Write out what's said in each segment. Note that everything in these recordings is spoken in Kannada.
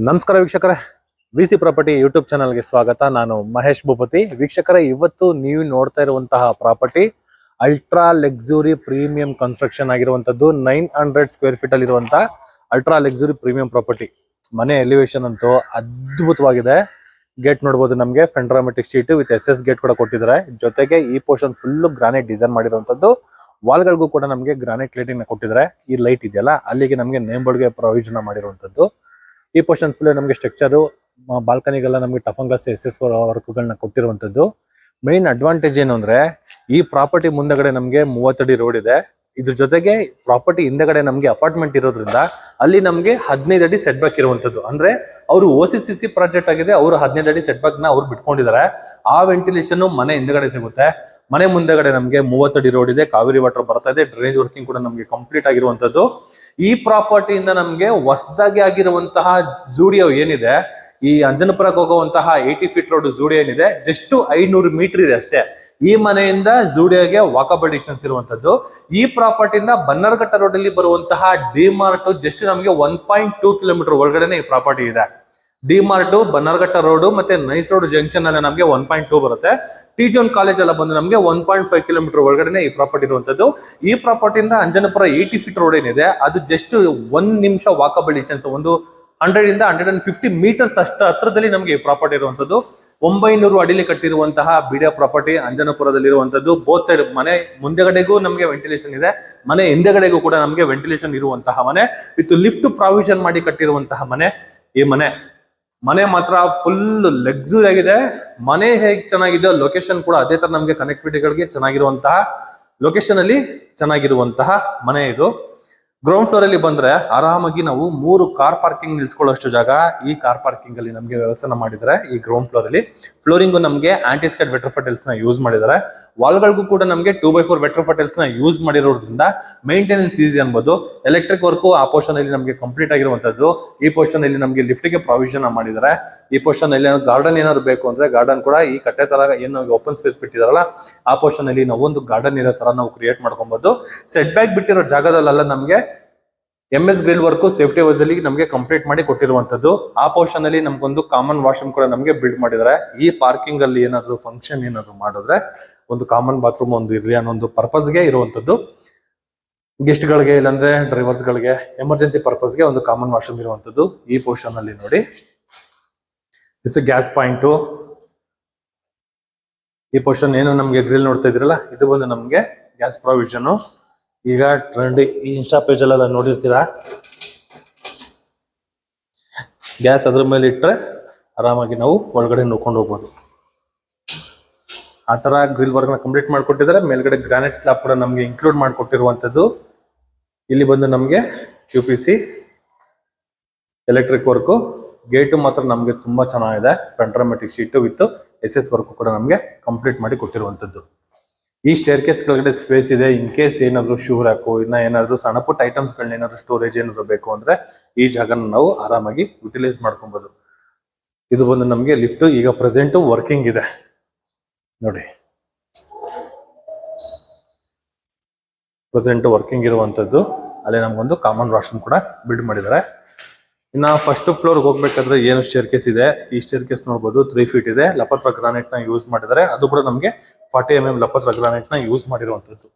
ನಮಸ್ಕಾರ ವೀಕ್ಷಕರೇ, ವಿ.ಸಿ ಪ್ರಾಪರ್ಟಿ ಯೂಟ್ಯೂಬ್ ಚಾನಲ್ಗೆ ಸ್ವಾಗತ. ನಾನು ಮಹೇಶ್ ಭೂಪತಿ. ವೀಕ್ಷಕರೇ, ಇವತ್ತು ನೀವು ನೋಡ್ತಾ ಇರುವಂತಹ property ultra luxury premium construction ಆಗಿರುವಂತದ್ದು 900 ಸ್ಕ್ವೇರ್ ಫೀಟ್ ಅಲ್ಲಿ ಇರುವಂತಹ ಅಲ್ಟ್ರಾ ಲಕ್ಸುರಿ ಪ್ರೀಮಿಯಂ ಪ್ರಾಪರ್ಟಿ. ಮನೆ ಎಲಿವೇಶನ್ ಅಂತೂ ಅದ್ಭುತವಾಗಿದೆ. ಗೇಟ್ ನೋಡಬಹುದು, ನಮಗೆ ಫೆಂಡ್ರಾಮೆಟಿಕ್ ಶೀಟ್ ವಿತ್ ಎಸ್ ಗೇಟ್ ಕೂಡ ಕೊಟ್ಟಿದ್ದಾರೆ. ಜೊತೆಗೆ ಈ ಪೋರ್ಷನ್ ಫುಲ್ ಗ್ರಾನೈಟ್ ಡಿಸೈನ್ ಮಾಡಿರುವಂತದ್ದು. ವಾಲ್ಗಳಿಗೂ ಕೂಡ ನಮಗೆ ಗ್ರಾನೈಟ್ ಲೈಟಿಂಗ್ ಕೊಟ್ಟಿದ್ದಾರೆ. ಈ ಲೈಟ್ ಇದೆಯಲ್ಲ, ಅಲ್ಲಿಗೆ ನಮಗೆ ನೇಮ್ ಬೋರ್ಡ್ಗೆ ಪ್ರೊವಿಷನ್ ಮಾಡಿರುವಂತದ್ದು. ಈ ಪೋರ್ಷನ್ ಫುಲ್ ನಮಗೆ ಸ್ಟ್ರಕ್ಚರು, ಬಾಲ್ಕನಿಗೆಲ್ಲ ನಮಗೆ ಟಫನ್ ಗ್ಲಾಸ್ ಎಸ್ ವರ್ಕ್ಗಳನ್ನ ಕೊಟ್ಟಿರುವಂತದ್ದು. ಮೈನ್ ಅಡ್ವಾಂಟೇಜ್ ಏನು ಅಂದ್ರೆ, ಈ ಪ್ರಾಪರ್ಟಿ ಮುಂದಗಡೆ ನಮಗೆ 30 ಅಡಿ ರೋಡ್ ಇದೆ. ಇದ್ರ ಜೊತೆಗೆ ಪ್ರಾಪರ್ಟಿ ಹಿಂದಗಡೆ ನಮಗೆ ಅಪಾರ್ಟ್ಮೆಂಟ್ ಇರೋದ್ರಿಂದ ಅಲ್ಲಿ ನಮಗೆ 15 ಅಡಿ ಸೆಟ್ ಬ್ಯಾಕ್ ಇರುವಂತದ್ದು. ಅಂದ್ರೆ ಅವರು OCCC ಪ್ರಾಜೆಕ್ಟ್ ಆಗಿದೆ, ಅವರು 15 ಅಡಿ ಸೆಟ್ ಬ್ಯಾಕ್ ನ ಅವ್ರು ಬಿಟ್ಕೊಂಡಿದ್ದಾರೆ. ಆ ವೆಂಟಿಲೇಷನ್ ಮನೆ ಹಿಂದಗಡೆ ಸಿಗುತ್ತೆ. ಮನೆ ಮುಂದೆಗಡೆ ನಮಗೆ 30 ಅಡಿ ರೋಡ್ ಇದೆ, ಕಾವೇರಿ ವಾಟರ್ ಬರ್ತಾ ಇದೆ, ಡ್ರೈನೇಜ್ ವರ್ಕಿಂಗ್ ಕೂಡ ನಮಗೆ ಕಂಪ್ಲೀಟ್ ಆಗಿರುವಂತದ್ದು. ಈ ಪ್ರಾಪರ್ಟಿಯಿಂದ ನಮಗೆ ಹೊಸದಾಗಿ ಆಗಿರುವಂತಹ ಜೂಡಿಯೋ ಏನಿದೆ, ಈ ಅಂಜನಪುರಕ್ಕೆ ಹೋಗುವಂತಹ 80 ಫೀಟ್ ರೋಡ್ ಜೂಡಿಯೋ ಏನಿದೆ, ಜಸ್ಟ್ 500 ಮೀಟರ್ ಇದೆ ಅಷ್ಟೇ. ಈ ಮನೆಯಿಂದ ಜೂಡಿಯೋಗೆ ವಾಕಬಲ್ ಡಿಸ್ಟೆನ್ಸ್ ಇರುವಂತದ್ದು. ಈ ಪ್ರಾಪರ್ಟಿಯಿಂದ ಬನ್ನರ್ಘಟ್ಟ ರೋಡ್ ಅಲ್ಲಿ ಬರುವಂತಹ ಡಿಮಾರ್ಟ್ ಜಸ್ಟ್ ನಮಗೆ 1.2 ಕಿಲೋಮೀಟರ್ ಒಳಗಡೆನೆ ಈ ಪ್ರಾಪರ್ಟಿ ಇದೆ. ಡಿಮಾರ್ಟ್, ಬನ್ನರ್ಘಟ್ಟ ರೋಡ್ ಮತ್ತೆ ನೈಸ್ ರೋಡ್ ಜಂಕ್ಷನ್ ಅಲ್ಲಿ ನಮಗೆ 1.2 ಬರುತ್ತೆ. ಟಿ.ಜಿ.1 ಕಾಲೇಜ್ ಎಲ್ಲ ಬಂದು ನಮಗೆ 1.5 ಕಿಲೋಮೀಟರ್ ಒಳಗಡೆ ಈ ಪ್ರಾಪರ್ಟಿ ಇರುವಂತದ್ದು. ಈ ಪ್ರಾಪರ್ಟಿಯಿಂದ ಅಂಜನಪುರ 80 ಫೀಟ್ ರೋಡ್ ಏನಿದೆ, ಅದು ಜಸ್ಟ್ 1 ನಿಮಿಷ ವಾಕಬಲ್ ಡಿಸ್ಟೆನ್ಸ್, ಒಂದು 100 ಇಂದ 150 ಮೀಟರ್ಸ್ ಅಷ್ಟು ಹತ್ರದಲ್ಲಿ ನಮಗೆ ಈ ಪ್ರಾಪರ್ಟಿ ಇರುವಂತದ್ದು. 900 ಅಡಿಲಿ ಕಟ್ಟಿರುವಂತಹ ಬಿಡಿಯೋ ಪ್ರಾಪರ್ಟಿ ಅಂಜನಪುರದಲ್ಲಿ ಇರುವಂತದ್ದು. ಬೋತ್ ಸೈಡ್ ಮನೆ ಮುಂದೆಗಡೆಗೂ ನಮಗೆ ವೆಂಟಿಲೇಷನ್ ಇದೆ, ಮನೆ ಹಿಂದೆಗಡೆಗೂ ಕೂಡ ನಮಗೆ ವೆಂಟಿಲೇಷನ್ ಇರುವಂತಹ ಮನೆ, ವಿತ್ ಲಿಫ್ಟ್ ಪ್ರಾವಿಷನ್ ಮಾಡಿ ಕಟ್ಟಿರುವಂತಹ ಮನೆ. ಈ ಮನೆ ಮಾತ್ರ ಫುಲ್ ಲಕ್ಸುರಿ ಆಗಿದೆ. ಮನೆ ಹೇಗೆ ಚೆನ್ನಾಗಿದೆ, ಲೊಕೇಶನ್ ಕೂಡ ಅದೇ ತರ ನಮಗೆ ಕನೆಕ್ಟಿವಿಟಿಗಳಿಗೆ ಚೆನ್ನಾಗಿರುವಂತಹ ಲೊಕೇಶನ್ ಅಲ್ಲಿ ಚೆನ್ನಾಗಿರುವಂತಹ ಮನೆ ಇದು. ಗ್ರೌಂಡ್ ಫ್ಲೋರ್ ಅಲ್ಲಿ ಬಂದ್ರೆ ಆರಾಮಾಗಿ ನಾವು 3 ಕಾರ್ ಪಾರ್ಕಿಂಗ್ ನಿಲ್ಸ್ಕೊಳ್ಳೋಷ್ಟು ಜಾಗ ಈ ಕಾರ್ ಪಾರ್ಕಿಂಗ್ ಅಲ್ಲಿ ನಮಗೆ ವ್ಯವಸ್ಥೆ ಮಾಡಿದ್ದಾರೆ. ಈ ಗ್ರೌಂಡ್ ಫ್ಲೋರ್ ಅಲ್ಲಿ ಫ್ಲೋರಿಂಗು ನಮಗೆ ಆಂಟಿಸ್ಕಟ್ ವೆಟ್ರೋಫಟೈಲ್ಸ್ ನ ಯೂಸ್ ಮಾಡಿದ್ದಾರೆ. ವಾಲ್ಗಳಿಗೂ ಕೂಡ ನಮಗೆ 2x4 ವೆಟ್ರೋಫಟೈಲ್ಸ್ ನ ಯೂಸ್ ಮಾಡಿರೋದ್ರಿಂದ ಮೇಂಟೆನೆನ್ಸ್ ಈಸಿ ಅನ್ಬೋದು. ಎಲೆಕ್ಟ್ರಿಕ್ ವರ್ಕ್ ಆ ಪೋರ್ಷನ್ ಅಲ್ಲಿ ನಮಗೆ ಕಂಪ್ಲೀಟ್ ಆಗಿರುವಂತದ್ದು. ಈ ಪೋರ್ಷನ್ ಅಲ್ಲಿ ನಮಗೆ ಲಿಫ್ಟ್ ಗೆ ಪ್ರಾವಿಷನ್ ಮಾಡಿದ್ದಾರೆ. ಈ ಪೋರ್ಷನ್ ಅಲ್ಲಿ ಗಾರ್ಡನ್ ಏನಾದ್ರು ಬೇಕು ಅಂದ್ರೆ ಗಾರ್ಡನ್ ಕೂಡ ಈ ಕಟ್ಟೆ ತರ ಏನು ಓಪನ್ ಸ್ಪೇಸ್ ಬಿಟ್ಟಿದಾರಲ್ಲ, ಆ ಪೋರ್ಷನ್ ಅಲ್ಲಿ ನಾವು ಒಂದು ಗಾರ್ಡನ್ ಇರೋ ತರ ನಾವು ಕ್ರಿಯೇಟ್ ಮಾಡ್ಕೊಬಹುದು. ಸೆಟ್ ಬ್ಯಾಕ್ ಬಿಟ್ಟಿರೋ ಜಾಗದಲ್ಲೆಲ್ಲ ನಮಗೆ MS grill work safety wise ಅಲ್ಲಿ ನಮಗೆ ಕಂಪ್ಲೀಟ್ ಮಾಡಿ ಕೊಟ್ಟಿರುವಂತದ್ದು. ಆ ಪೋರ್ಷನ್ ಅಲ್ಲಿ ನಮ್ಗೊಂದು ಕಾಮನ್ ವಾಶ್ರೂಮ್ ಕೂಡ ನಮಗೆ ಬಿಲ್ಡ್ ಮಾಡಿದ್ದಾರೆ. ಈ ಪಾರ್ಕಿಂಗ್ ಅಲ್ಲಿ ಏನಾದ್ರು ಫಂಕ್ಷನ್ ಏನಾದ್ರು ಮಾಡಿದ್ರೆ ಒಂದು ಕಾಮನ್ ಬಾತ್ರೂಮ್ ಒಂದು ಇರ್ಲಿ ಅನ್ನೋ ಒಂದು ಪರ್ಪಸ್ ಗೆ ಇರುವಂತದ್ದು. ಗೆಸ್ಟ್ ಗಳಿಗೆ ಇಲ್ಲಾಂದ್ರೆ ಡ್ರೈವರ್ಸ್ ಗಳಿಗೆ ಎಮರ್ಜೆನ್ಸಿ ಪರ್ಪಸ್ ಗೆ ಒಂದು ಕಾಮನ್ ವಾಶ್ರೂಮ್ ಇರುವಂತದ್ದು. ಈ ಪೋರ್ಷನ್ ಅಲ್ಲಿ ನೋಡಿ, ವಿತ್ ಗ್ಯಾಸ್ ಪಾಯಿಂಟ್. ಈ ಪೋರ್ಷನ್ ಏನು ನಮ್ಗೆ ಗ್ರಿಲ್ ನೋಡ್ತಾ ಇದ್ರಲ್ಲ, ಇದು ಬಂದು ನಮ್ಗೆ ಗ್ಯಾಸ್ ಪ್ರಾವಿಷನ್. ಈಗ ಟ್ರೆಂಡ್ ಈ ಇನ್ಸ್ಟಾ ಪೇಜ್ ಎಲ್ಲ ನೋಡಿರ್ತೀರಾ, ಗ್ಯಾಸ್ ಅದ್ರ ಮೇಲೆ ಇಟ್ಟರೆ ಆರಾಮಾಗಿ ನಾವು ಒಳಗಡೆ ನೋಡ್ಕೊಂಡು ಹೋಗ್ಬೋದು. ಆ ತರ ಗ್ರಿಲ್ ವರ್ಕ್ ನ ಕಂಪ್ಲೀಟ್ ಮಾಡ್ಕೊಟ್ಟಿದ್ದಾರೆ. ಮೇಲ್ಗಡೆ ಗ್ರಾನೈಟ್ ಸ್ಲಾಬ್ ಕೂಡ ನಮ್ಗೆ ಇನ್ಕ್ಲೂಡ್ ಮಾಡ್ಕೊಟ್ಟಿರುವಂತದ್ದು. ಇಲ್ಲಿ ಬಂದು ನಮ್ಗೆ QPC ಎಲೆಕ್ಟ್ರಿಕ್ ವರ್ಕ್. ಗೇಟ್ ಮಾತ್ರ ನಮ್ಗೆ ತುಂಬಾ ಚೆನ್ನಾಗಿದೆ. ಫೆಂಡ್ರಾಮೆಟಿಕ್ ಶೀಟ್ ವಿತ್ SS ವರ್ಕ್ ಕೂಡ ನಮ್ಗೆ ಕಂಪ್ಲೀಟ್ ಮಾಡಿ ಕೊಟ್ಟಿರುವಂತದ್ದು. ಈ ಸ್ಟೇರ್ ಕೇಸ್ ಕೆಳಗಡೆ ಸ್ಪೇಸ್ ಇದೆ. ಇನ್ ಕೇಸ್ ಏನಾದ್ರು ಶೂ ರಾಕು, ಇನ್ನ ಏನಾದ್ರು ಸಣ್ಣ ಪುಟ್ಟ ಐಟಮ್ಸ್ ಗಳನ್ನ ಏನಾದ್ರು ಸ್ಟೋರೇಜ್ ಏನಾದ್ರು ಬೇಕು ಅಂದ್ರೆ ಈ ಜಾಗನ ನಾವು ಆರಾಮಾಗಿ ಯುಟಿಲೈಸ್ ಮಾಡ್ಕೊಬಹುದು. ಇದು ಬಂದು ನಮ್ಗೆ ಲಿಫ್ಟ್ ಈಗ ಪ್ರೆಸೆಂಟ್ ವರ್ಕಿಂಗ್ ಇದೆ ನೋಡಿ, ಪ್ರೆಸೆಂಟ್ ವರ್ಕಿಂಗ್ ಇರುವಂತದ್ದು. ಅಲ್ಲೇ ನಮ್ಗೊಂದು ಕಾಮನ್ ವಾಶ್ರೂಮ್ ಕೂಡ ಬಿಲ್ಡ್ ಮಾಡಿದ್ದಾರೆ. ಇನ್ನ ಫಸ್ಟ್ ಫ್ಲೋರ್ ಹೋಗ್ಬೇಕಾದ್ರೆ ಏನು ಸ್ಟೇರ್ ಕೇಸ್ ಇದೆ, ಈ ಸ್ಟೇರ್ ಕೇಸ್ ನೋಡಬಹುದು 3 ಫೀಟ್ ಇದೆ. ಲಪತ್ರ ಗ್ರಾನೈಟ್ ನ ಯೂಸ್ ಮಾಡಿದ್ದಾರೆ. ಅದು ಕೂಡ ನಮಗೆ 40 mm ಲಪತ್ರ ಗ್ರಾನೈಟ್ ನ ಯೂಸ್ ಮಾಡಿರುವಂತದ್ದು.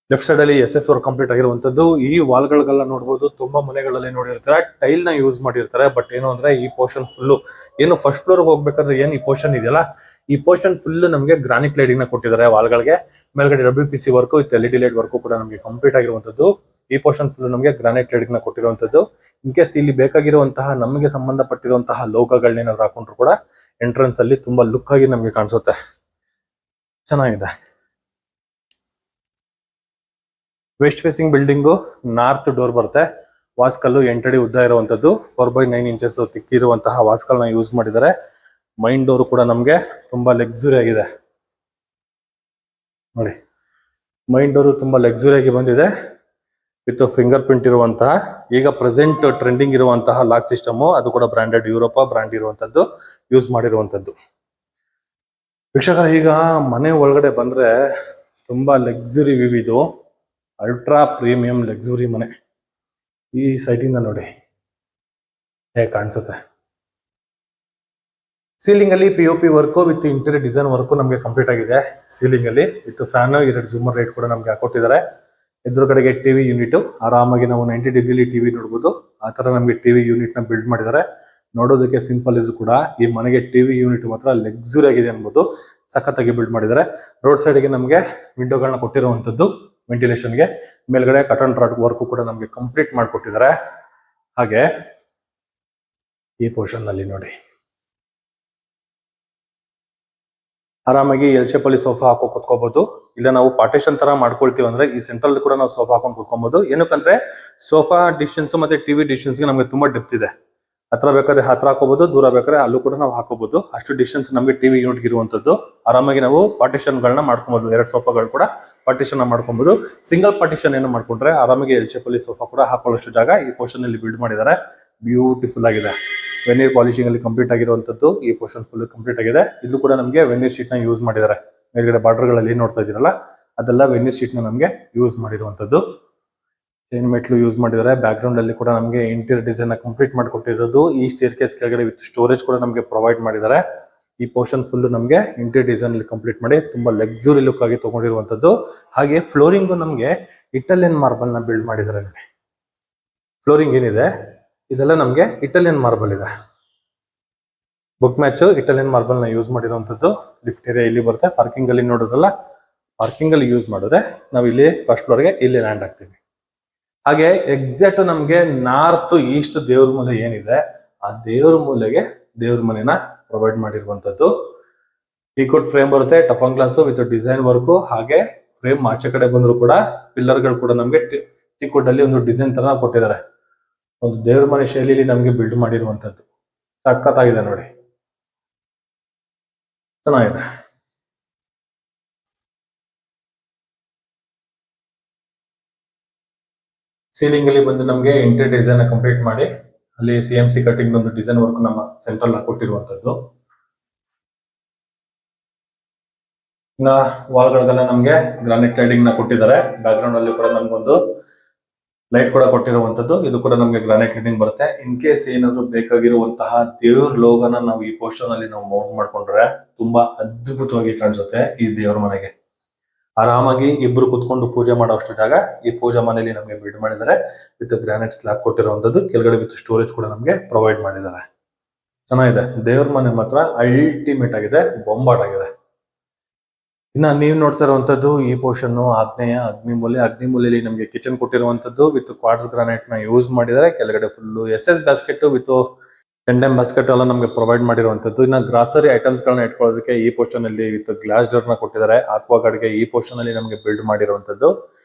ಲೆಫ್ಟ್ ಸೈಡ್ ಅಲ್ಲಿ SS ವರ್ಕ್ ಕಂಪ್ಲೀಟ್ ಆಗಿರುವಂತದ್ದು. ಈ ವಾಲ್ ಗಳಿಗೆಲ್ಲ ನೋಡಬಹುದು, ತುಂಬಾ ಮನೆಗಳಲ್ಲಿ ನೋಡಿರ್ತಾರೆ ಟೈಲ್ ನ ಯೂಸ್ ಮಾಡಿರ್ತಾರೆ. ಬಟ್ ಏನು ಅಂದ್ರೆ ಈ ಪೋರ್ಷನ್ ಫುಲ್ ಏನು ಫಸ್ಟ್ ಫ್ಲೋರ್ ಹೋಗ್ಬೇಕಾದ್ರೆ ಏನು ಈ ಪೋರ್ಷನ್ ಇದೆಯಲ್ಲ, ಈ ಪೋರ್ಷನ್ ಫುಲ್ ನಮಗೆ ಗ್ರಾನೈಟ್ ಲೈಟಿಂಗ್ ನ ಕೊಟ್ಟಿದ್ದಾರೆ ವಾಲ್ಗಳಿಗೆ. ಮೇಲ್ಗಡೆ WPC work with LED light work ಕೂಡ ನಮಗೆ ಕಂಪ್ಲೀಟ್ ಆಗಿರುವಂತದ್ದು. ಈ ಪೋರ್ಷನ್ ಫುಲ್ ನಮಗೆ ಗ್ರಾನೈಟ್ ಲೈಟಿಂಗ್ ನ ಕೊಟ್ಟಿರುವಂತದ್ದು. ಇನ್ ಕೇಸ್ ಇಲ್ಲಿ ಬೇಕಾಗಿರುವಂತಹ ನಮಗೆ ಸಂಬಂಧಪಟ್ಟಿರುವಂತಹ ಲೋಗೋಗಳನ್ನ ಏನಾದ್ರು ಹಾಕೊಂಡ್ರು ಕೂಡ ಎಂಟ್ರೆನ್ಸ್ ಅಲ್ಲಿ ತುಂಬಾ ಲುಕ್ ಆಗಿ ನಮಗೆ ಕಾಣಿಸುತ್ತೆ. ಚೆನ್ನಾಗಿದೆ. West facing building north door ಬರುತ್ತೆ. ವಾಸ್ಕಲ್ಲು 8 ಅಡಿ ಉದ್ದ ಇರುವಂತದ್ದು. 4x9 ಇಂಚಸ್ ತಿಕ್ಕಿರುವಂತಹ ವಾಸ್ಕಲ್ನ ಯೂಸ್ ಮಾಡಿದ್ದಾರೆ. ಮೈನ್ ಡೋರ್ ಕೂಡ ನಮ್ಗೆ ತುಂಬಾ ಲಕ್ಸುರಿ ಆಗಿದೆ ನೋಡಿ. ಮೈನ್ ಡೋರ್ ತುಂಬಾ ಲಕ್ಸುರಿ ಆಗಿ ಬಂದಿದೆ ವಿತ್ ಫಿಂಗರ್ ಪ್ರಿಂಟ್ ಇರುವಂತಹ, ಈಗ ಪ್ರೆಸೆಂಟ್ ಟ್ರೆಂಡಿಂಗ್ ಇರುವಂತಹ ಲಾಕ್ ಸಿಸ್ಟಮ್. ಅದು ಕೂಡ ಬ್ರಾಂಡೆಡ್ ಯುರೋಪ ಬ್ರಾಂಡ್ ಇರುವಂತದ್ದು ಯೂಸ್ ಮಾಡಿರುವಂತದ್ದು. ವೀಕ್ಷಕರ, ಈಗ ಮನೆ ಒಳಗಡೆ ಬಂದ್ರೆ ತುಂಬಾ ಲಕ್ಸುರಿ ವ್ಯೂ ಇದು. ಅಲ್ಟ್ರಾ ಪ್ರೀಮಿಯಂ ಲಕ್ಸುರಿ ಮನೆ. ಈ ಸೈಟಿಂದ ನೋಡಿ, ಹೇಗೆ ಕಾಣಿಸುತ್ತೆ. ಸೀಲಿಂಗ್ ಅಲ್ಲಿ POP work with interior design work ನಮಗೆ ಕಂಪ್ಲೀಟ್ ಆಗಿದೆ. ಸೀಲಿಂಗ್ ಅಲ್ಲಿ ವಿತ್ ಫ್ಯಾನ್ 2 ಝೂಮರ್ ಲೈಟ್ ಕೂಡ ನಮಗೆ ಹಾಕೊಟ್ಟಿದ್ದಾರೆ. ಎದುರುಗಡೆಗೆ ಟಿವಿ ಯೂನಿಟ್, ಆರಾಮಾಗಿ ನಾವು 90 ಡಿಗ್ರಿ ಟಿವಿ ನೋಡಬಹುದು. ಆ ತರ ನಮಗೆ ಟಿವಿ ಯೂನಿಟ್ ನ ಬಿಲ್ಡ್ ಮಾಡಿದ್ದಾರೆ. ನೋಡೋದಕ್ಕೆ ಸಿಂಪಲ್ ಇದ್ರು ಕೂಡ ಈ ಮನೆಗೆ ಟಿವಿ ಯೂನಿಟ್ ಮಾತ್ರ ಲಕ್ಸುರಿ ಆಗಿದೆ ಅನ್ಬೋದು. ಸಖತ್ತಾಗಿ ಬಿಲ್ಡ್ ಮಾಡಿದ್ದಾರೆ. ರೋಡ್ ಸೈಡ್ ಗೆ ನಮಗೆ ವಿಂಡೋಗಳನ್ನ ಕೊಟ್ಟಿರುವಂತದ್ದು ವೆಂಟಿಲೇಷನ್ ಗೆ. ಮೇಲ್ಗಡೆ ಕಟನ್ ರಾಡ್ ವರ್ಕ್ ಕೂಡ ನಮಗೆ ಕಂಪ್ಲೀಟ್ ಮಾಡಿಕೊಟ್ಟಿದ್ದಾರೆ. ಹಾಗೆ ಈ ಪೋರ್ಷನ್ ನಲ್ಲಿ ನೋಡಿ, ಆರಾಮಾಗಿ ಎಲ್ ಶೇಪ್ ಅಲ್ಲಿ ಸೋಫಾ ಹಾಕೋ ಕುತ್ಕೋಬಹುದು. ಇಲ್ಲ ನಾವು ಪಾರ್ಟಿಷನ್ ತರ ಮಾಡ್ಕೊಳ್ತೀವಿ ಅಂದ್ರೆ ಈ ಸೆಂಟ್ರಲ್ ಕೂಡ ನಾವು ಸೋಫಾ ಹಾಕೊಂಡು ಕುತ್ಕೊಬಹುದು. ಏನಕ್ಕಂದ್ರೆ ಸೋಫಾ ಡಿಸ್ಟೆನ್ಸ್ ಮತ್ತೆ ಟಿವಿ ಡಿಸ್ಟೆನ್ಸ್ ಗೆ ನಮಗೆ ತುಂಬಾ ಡೆಪ್ತ್ ಇದೆ. ಹತ್ರ ಬೇಕಾದ್ರೆ ಹತ್ರ ಹಾಕೋಬಹುದು, ದೂರ ಬೇಕಾದ್ರೆ ಅಲ್ಲೂ ಕೂಡ ನಾವು ಹಾಕೋಬಹುದು. ಅಷ್ಟು ಡಿಸ್ಟೆನ್ಸ್ ನಮಗೆ ಟಿವಿ ಯೂನಿಟ್ ಇರುವಂತದ್ದು. ಆರಾಮಾಗಿ ನಾವು ಪಾರ್ಟಿಷನ್ ಗಳನ್ನ ಮಾಡ್ಕೊಬಹುದು. 2 ಸೋಫಾಗಳು ಕೂಡ ಪಾರ್ಟಿಷನ್ ಮಾಡ್ಕೊಬಹುದು. ಸಿಂಗಲ್ ಪಾರ್ಟಿಷನ್ ಏನು ಮಾಡ್ಕೊಂಡ್ರೆ ಆರಾಮಾಗಿ ಎಲ್ ಶೇಪ್ ಅಲ್ಲಿ ಸೋಫಾ ಕೂಡ ಹಾಕೊಳ್ಳೋಷ್ಟು ಜಾಗ ಈ ಪೋರ್ಷನ್ ಅಲ್ಲಿ ಬಿಲ್ಡ್ ಮಾಡಿದ್ದಾರೆ. ಬ್ಯೂಟಿಫುಲ್ ಆಗಿದೆ. ವೆನೀರ್ ಪಾಲಿಶಿಂಗ್ ಅಲ್ಲಿ ಕಂಪ್ಲೀಟ್ ಆಗಿರುವಂತದ್ದು ಈ ಪೋರ್ಷನ್ ಫುಲ್ ಕಂಪ್ಲೀಟ್ ಆಗಿದೆ. ಇದು ಕೂಡ ನಮಗೆ ವೆನೀರ್ ಶೀಟ್ ನ ಯೂಸ್ ಮಾಡಿದ್ದಾರೆ. ಮೇಲ್ಗಡೆ ಬಾರ್ಡರ್ ಗಳಲ್ಲಿ ನೋಡ್ತಾ ಇದೀರಲ್ಲ, ಅದೆಲ್ಲ ವೆನೀರ್ ಶೀಟ್ ನ ನಮಗೆ ಯೂಸ್ ಮಾಡಿರುವಂತದ್ದು. ಚೈನ್ ಮೆಟ್ಲು ಯೂಸ್ ಮಾಡಿದ್ದಾರೆ. ಬ್ಯಾಕ್ ಗ್ರೌಂಡ್ ಅಲ್ಲಿ ಕೂಡ ನಮಗೆ ಇಂಟೀರಿಯರ್ ಡಿಸೈನ್ ನ ಕಂಪ್ಲೀಟ್ ಮಾಡಿಕೊಟ್ಟಿರೋದು. ಈ ಸ್ಟೇರ್ ಕೇಸ್ ಕೆಳಗಡೆ ವಿತ್ ಸ್ಟೋರೇಜ್ ಕೂಡ ನಮಗೆ ಪ್ರೊವೈಡ್ ಮಾಡಿದ್ದಾರೆ. ಈ ಪೋರ್ಷನ್ ಫುಲ್ ನಮಗೆ ಇಂಟೀರಿಯರ್ ಡಿಸೈನ್ ಅಲ್ಲಿ ಕಂಪ್ಲೀಟ್ ಮಾಡಿ ತುಂಬಾ ಲಕ್ಸುರಿ ಲುಕ್ ಆಗಿ ತಗೊಂಡಿರುವಂತದ್ದು. ಹಾಗೆ ಫ್ಲೋರಿಂಗ್ ನಮಗೆ ಇಟಾಲಿಯನ್ ಮಾರ್ಬಲ್ ನ ಬಿಲ್ಡ್ ಮಾಡಿದ್ದಾರೆ. ನೋಡಿ, ಫ್ಲೋರಿಂಗ್ ಏನಿದೆ ಇದೆಲ್ಲ ನಮಗೆ ಇಟಾಲಿಯನ್ ಮಾರ್ಬಲ್ ಇದೆ. ಬುಕ್ ಮ್ಯಾಚ್ ಇಟಾಲಿಯನ್ ಮಾರ್ಬಲ್ ನ ಯೂಸ್ ಮಾಡಿರುವಂತದ್ದು. ಲಿಫ್ಟ್ ಏರಿಯಾ ಇಲ್ಲಿ ಬರುತ್ತೆ. ಪಾರ್ಕಿಂಗ್ ಅಲ್ಲಿ ನೋಡೋದಲ್ಲ, ಪಾರ್ಕಿಂಗ್ ಅಲ್ಲಿ ಯೂಸ್ ಮಾಡಿದ್ರೆ ನಾವು ಇಲ್ಲಿ ಫಸ್ಟ್ ಫ್ಲೋರ್ ಗೆ ಇಲ್ಲಿ ಲ್ಯಾಂಡ್ ಆಗ್ತೀವಿ. ಹಾಗೆ ಎಕ್ಸಾಕ್ಟ್ ನಮ್ಗೆ ನಾರ್ತ್ ಈಸ್ಟ್ ದೇವ್ರ ಮೂಲೆ ಏನಿದೆ ಆ ದೇವ್ರ ಮೂಲೆಗೆ ದೇವ್ರ ಮನೆನ ಪ್ರೊವೈಡ್ ಮಾಡಿರುವಂತದ್ದು. ಟೀಕುಡ್ ಫ್ರೇಮ್ ಬರುತ್ತೆ, toughen glass with design work. ಹಾಗೆ ಫ್ರೇಮ್ ಆಚೆ ಕಡೆ ಬಂದ್ರು ಕೂಡ ಪಿಲ್ಲರ್ ಗಳು ಕೂಡ ನಮ್ಗೆ ಟೀಕುಡ್ ಅಲ್ಲಿ ಒಂದು ಡಿಸೈನ್ ತರ ಕೊಟ್ಟಿದ್ದಾರೆ. ಒಂದು ದೇವ್ರ ಮನೆ ಶೈಲಿಯಲ್ಲಿ ನಮ್ಗೆ ಬಿಲ್ಡ್ ಮಾಡಿರುವಂತದ್ದು. ಸಖತ್ತಾಗಿದೆ ನೋಡಿ, ಚೆನ್ನಾಗಿದೆ. ಸೀಲಿಂಗ್ ಅಲ್ಲಿ ಬಂದು ನಮಗೆ ಇಂಟೀರಿಯರ್ ಡಿಸೈನ್ ಕಂಪ್ಲೀಟ್ ಮಾಡಿ ಅಲ್ಲಿ CMC ಕಟಿಂಗ್ ಒಂದು ಡಿಸೈನ್ ವರ್ಕ್ ನಮ್ಮ ಸೆಂಟ್ರಲ್ ಕೊಟ್ಟಿರುವಂತದ್ದು. ಇನ್ನ ವಾಲ್ ಗಳಿಗೆಲ್ಲ ನಮ್ಗೆ ಗ್ರಾನೈಟ್ ಲೈಟಿಂಗ್ ನ ಕೊಟ್ಟಿದ್ದಾರೆ. ಬ್ಯಾಕ್ ಗ್ರೌಂಡ್ ಅಲ್ಲಿ ಕೂಡ ನಮ್ಗೊಂದು ಲೈಟ್ ಕೂಡ ಕೊಟ್ಟಿರುವಂತದ್ದು. ಇದು ಕೂಡ ನಮಗೆ ಗ್ರಾನೈಟ್ ಲೈಟಿಂಗ್ ಬರುತ್ತೆ. ಇನ್ ಕೇಸ್ ಏನಾದ್ರು ಬೇಕಾಗಿರುವಂತಹ ದೇವ್ರ ಲೋಗನ ನಾವು ಈ ಪೋರ್ಷನ್ ಅಲ್ಲಿ ನಾವು ಮೌಂಟ್ ಮಾಡ್ಕೊಂಡ್ರೆ ತುಂಬಾ ಅದ್ಭುತವಾಗಿ ಕಾಣಿಸುತ್ತೆ. ಈ ದೇವ್ರ ಮನೆಗೆ ಆರಾಮಾಗಿ ಇಬ್ರು ಕುತ್ಕೊಂಡು ಪೂಜೆ ಮಾಡೋಷ್ಟು ಜಾಗ ಈ ಪೂಜಾ ಮನೆಯಲ್ಲಿ ನಮಗೆ ಬಿಲ್ಡ್ ಮಾಡಿದ್ದಾರೆ. ವಿತ್ ಗ್ರಾನೈಟ್ ಸ್ಲ್ಯಾಬ್ ಕೊಟ್ಟಿರುವಂತದ್ದು. ಕೆಳಗಡೆ ವಿತ್ ಸ್ಟೋರೇಜ್ ಕೂಡ ನಮಗೆ ಪ್ರೊವೈಡ್ ಮಾಡಿದ್ದಾರೆ. ಚೆನ್ನಾಗಿದೆ. ದೇವ್ರ ಮನೆ ಮಾತ್ರ ಅಲ್ಟಿಮೇಟ್ ಆಗಿದೆ, ಬೊಂಬಾಟ್ ಆಗಿದೆ. ಇನ್ನ ನೀವು ನೋಡ್ತಾ ಇರುವಂತದ್ದು ಈ ಪೋರ್ಷನ್ ಅಗ್ನಿ ಮೂಲೆಯಲ್ಲಿ ನಮಗೆ ಕಿಚನ್ ಕೊಟ್ಟಿರುವಂತದ್ದು ವಿತ್ ಕ್ವಾರ್ಟ್ಸ್ ಗ್ರಾನೈಟ್ ನ ಯೂಸ್ ಮಾಡಿದ್ದಾರೆ. ಕೆಳಗಡೆ full SS basket with tandem basket ಎಲ್ಲ ನಮಗೆ ಪ್ರೊವೈಡ್ ಮಾಡಿರುವಂತದ್ದು. ಇನ್ನ ಗ್ರಾಸರಿ ಐಟಮ್ಸ್ ಗಳನ್ನ ಇಟ್ಕೊಳ್ಳೋದಕ್ಕೆ ಈ ಪೋರ್ಷನ್ ಅಲ್ಲಿ ವಿತ್ ಗ್ಲಾಸ್ ಡೋರ್ ನ ಕೊಟ್ಟಿದ್ದಾರೆ. ಆಕ್ವಾ ಗಾರ್ಡ್ ಗೆ ಈ ಪೋರ್ಷನ್ ಅಲ್ಲಿ ನಮಗೆ ಬಿಲ್ಡ್ ಮಾಡಿರುವಂತದ್ದು.